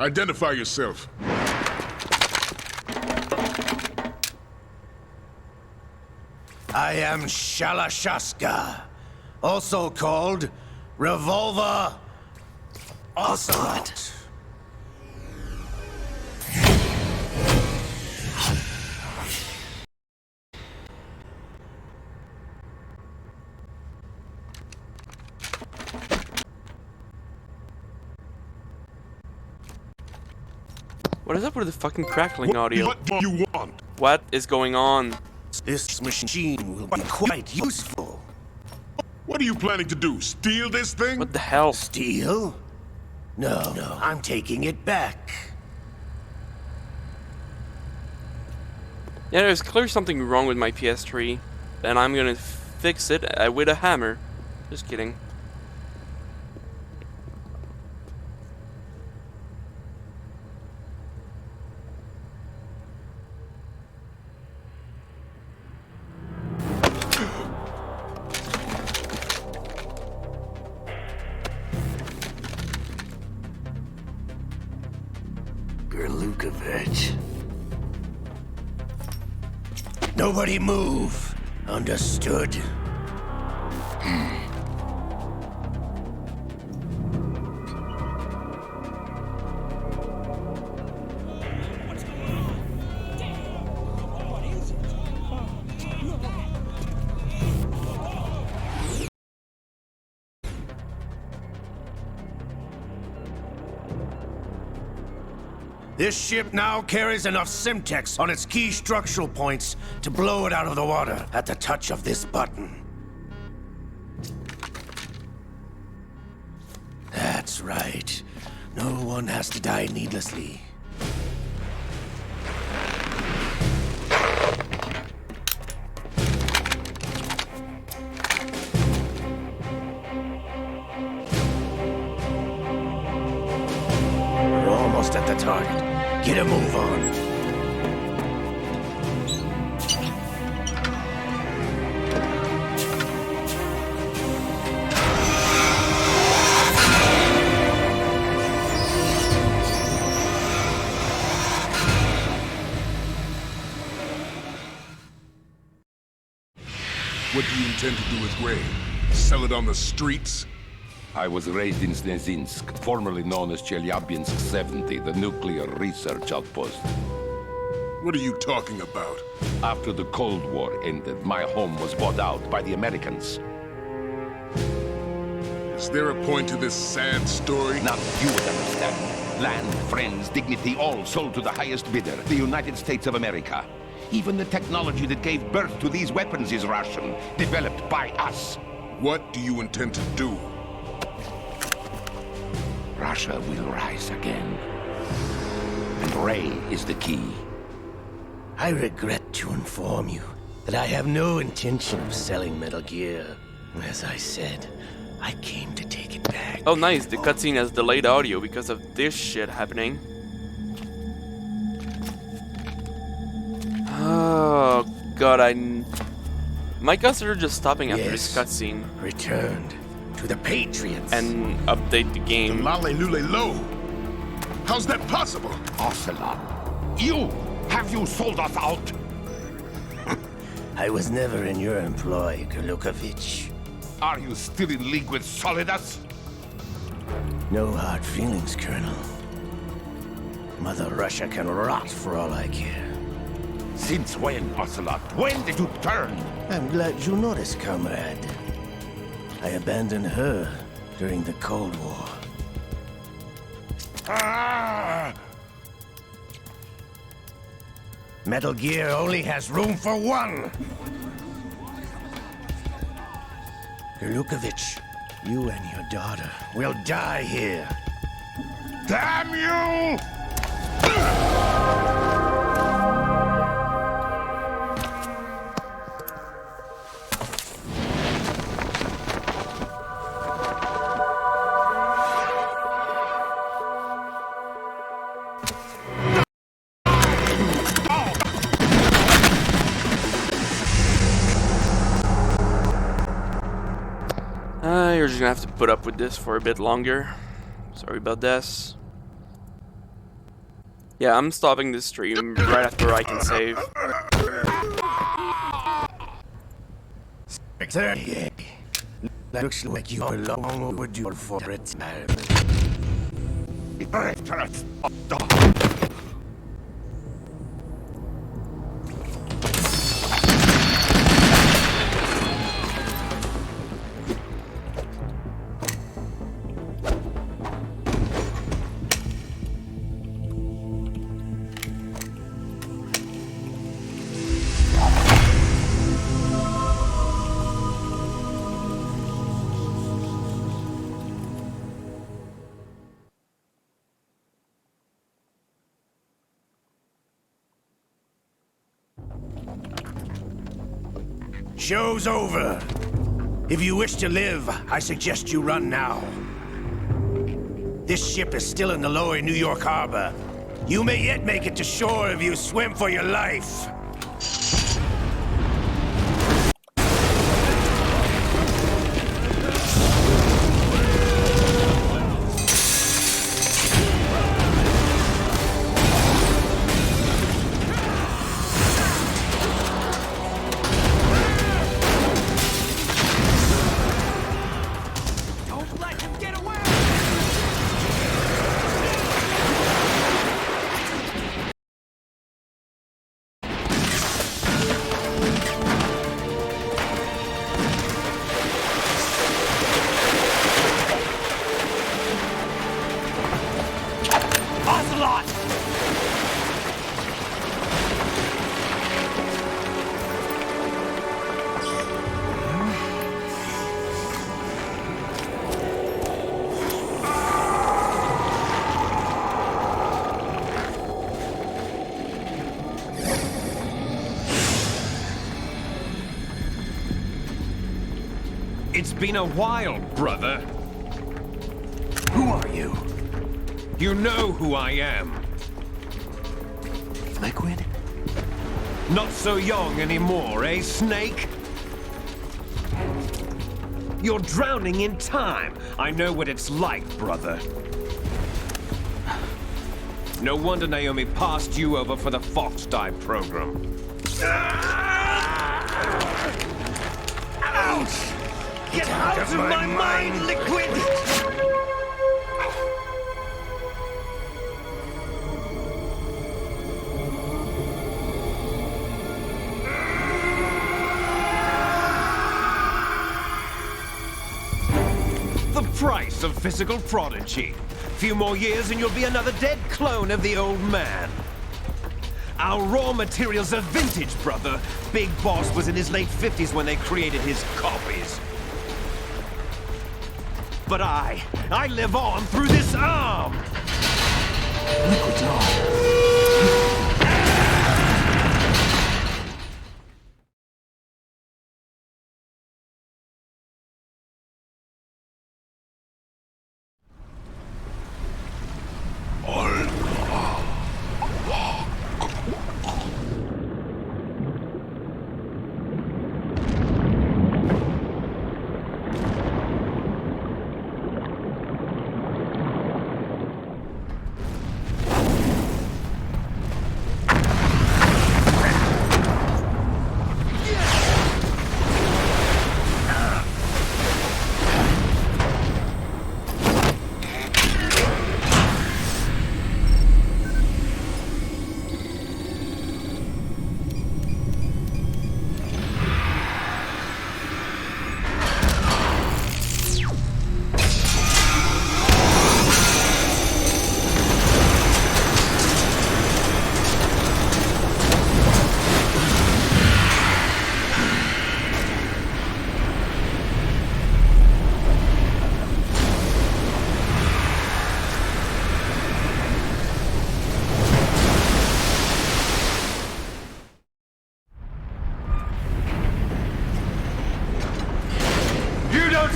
Identify yourself. I am Shalashaska, also called Revolver Ocelot. What is up with the fucking crackling audio? What do you want? What is going on? This machine will be quite useful. What are you planning to do? Steal this thing? What the hell? Steal? No, I'm taking it back. Yeah, there's clearly something wrong with my PS3, and I'm gonna fix it with a hammer. Just kidding. Gerlukovich. Nobody move. Understood? This ship now carries enough Simtex on its key structural points to blow it out of the water at the touch of this button. That's right. No one has to die needlessly. We're almost at the target. Get a move on. What do you intend to do with Ray? Sell it on the streets? I was raised in Snezinsk, formerly known as Chelyabinsk 70, the nuclear research outpost. What are you talking about? After the Cold War ended, my home was bought out by the Americans. Is there a point to this sad story? Now you would understand. Land, friends, dignity, all sold to the highest bidder, the United States of America. Even the technology that gave birth to these weapons is Russian, developed by us. What do you intend to do? Russia will rise again. And Ray is the key. I regret to inform you that I have no intention of selling Metal Gear. As I said, I came to take it back. Oh nice, the cutscene has delayed audio because of this shit happening. Oh god, might consider just stopping after this cutscene. Returned to the Patriots. And update the game. Lo. How's that possible? Ocelot, have you sold us out? I was never in your employ, Gurlukovich. Are you still in league with Solidus? No hard feelings, Colonel. Mother Russia can rot for all I care. Since when, Ocelot? When did you turn? I'm glad you noticed, comrade. I abandoned her during the Cold War. Metal Gear only has room for one! Gurlukovich, you and your daughter will die here. Damn you! You're just gonna have to put up with this for a bit longer. Sorry about this. Yeah, I'm stopping this stream right after I can save. Looks like you are long overdue for retirement. Show's over. If you wish to live, I suggest you run now. This ship is still in the lower New York harbor. You may yet make it to shore if you swim for your life. It's been a while, brother. Who are you? You know who I am. Liquid? Not so young anymore, eh, Snake? You're drowning in time. I know what it's like, brother. No wonder Naomi passed you over for the Fox Dive program. Ouch! Get out of my mind, Liquid! The price of physical prodigy. Few more years and you'll be another dead clone of the old man. Our raw materials are vintage, brother. Big Boss was in his late 50s when they created his copies. But I live on through this arm! Liquid's arm.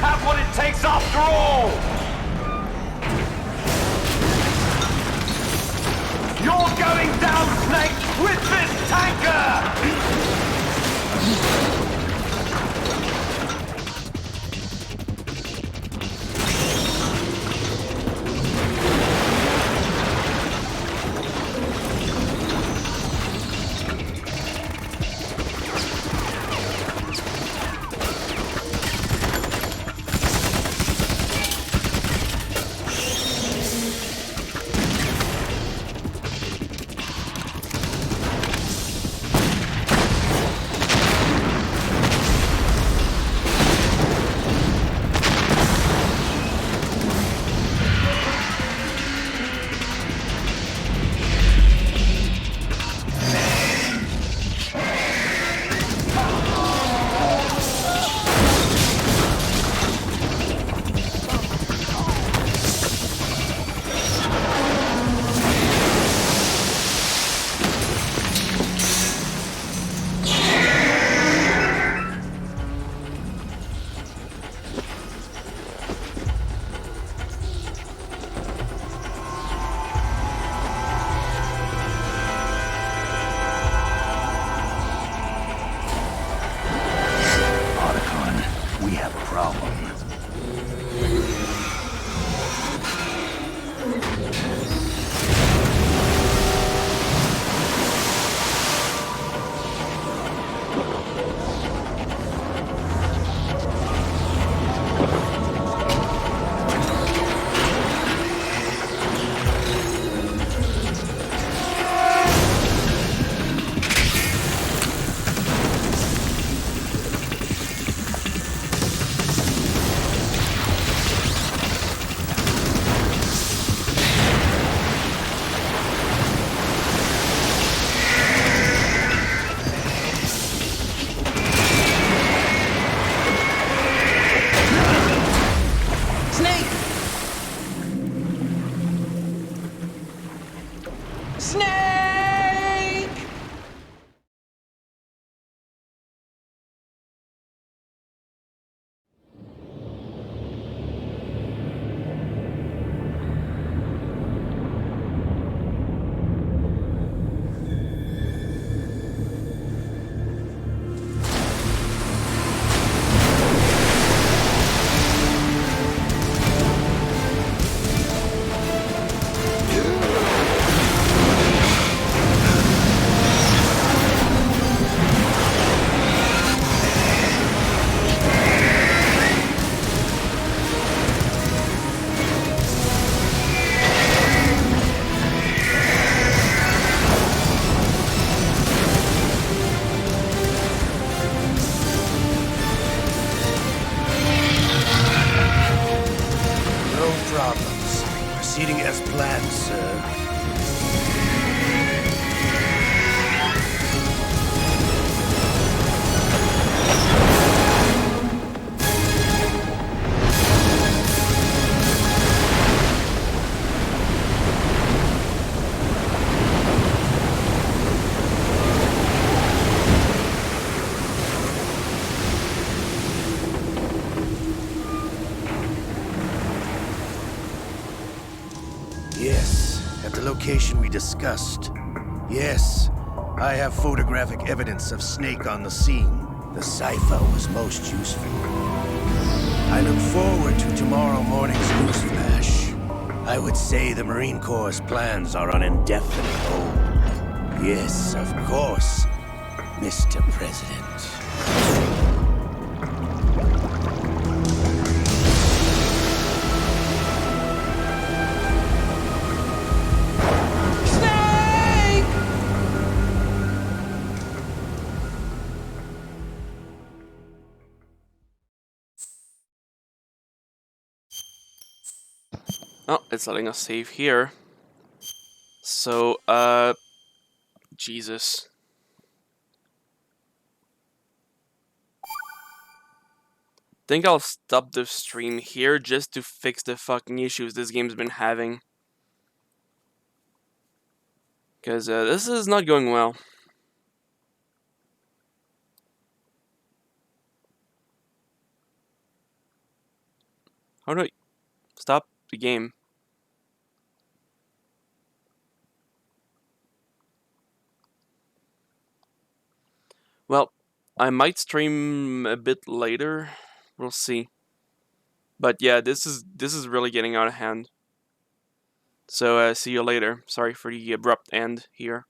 Have what it takes after all! You're going down, Snake, with this tanker! location we discussed. Yes, I have photographic evidence of Snake on the scene. The cipher was most useful. I look forward to tomorrow morning's news flash. I would say the Marine Corps' plans are on indefinite hold. Yes, of course, Mr. President. Oh, it's letting us save here. So, Jesus. Think I'll stop the stream here just to fix the fucking issues this game's been having. Because this is not going well. How do I stop the game? Well, I might stream a bit later. We'll see. But yeah, this is really getting out of hand. So see you later. Sorry for the abrupt end here.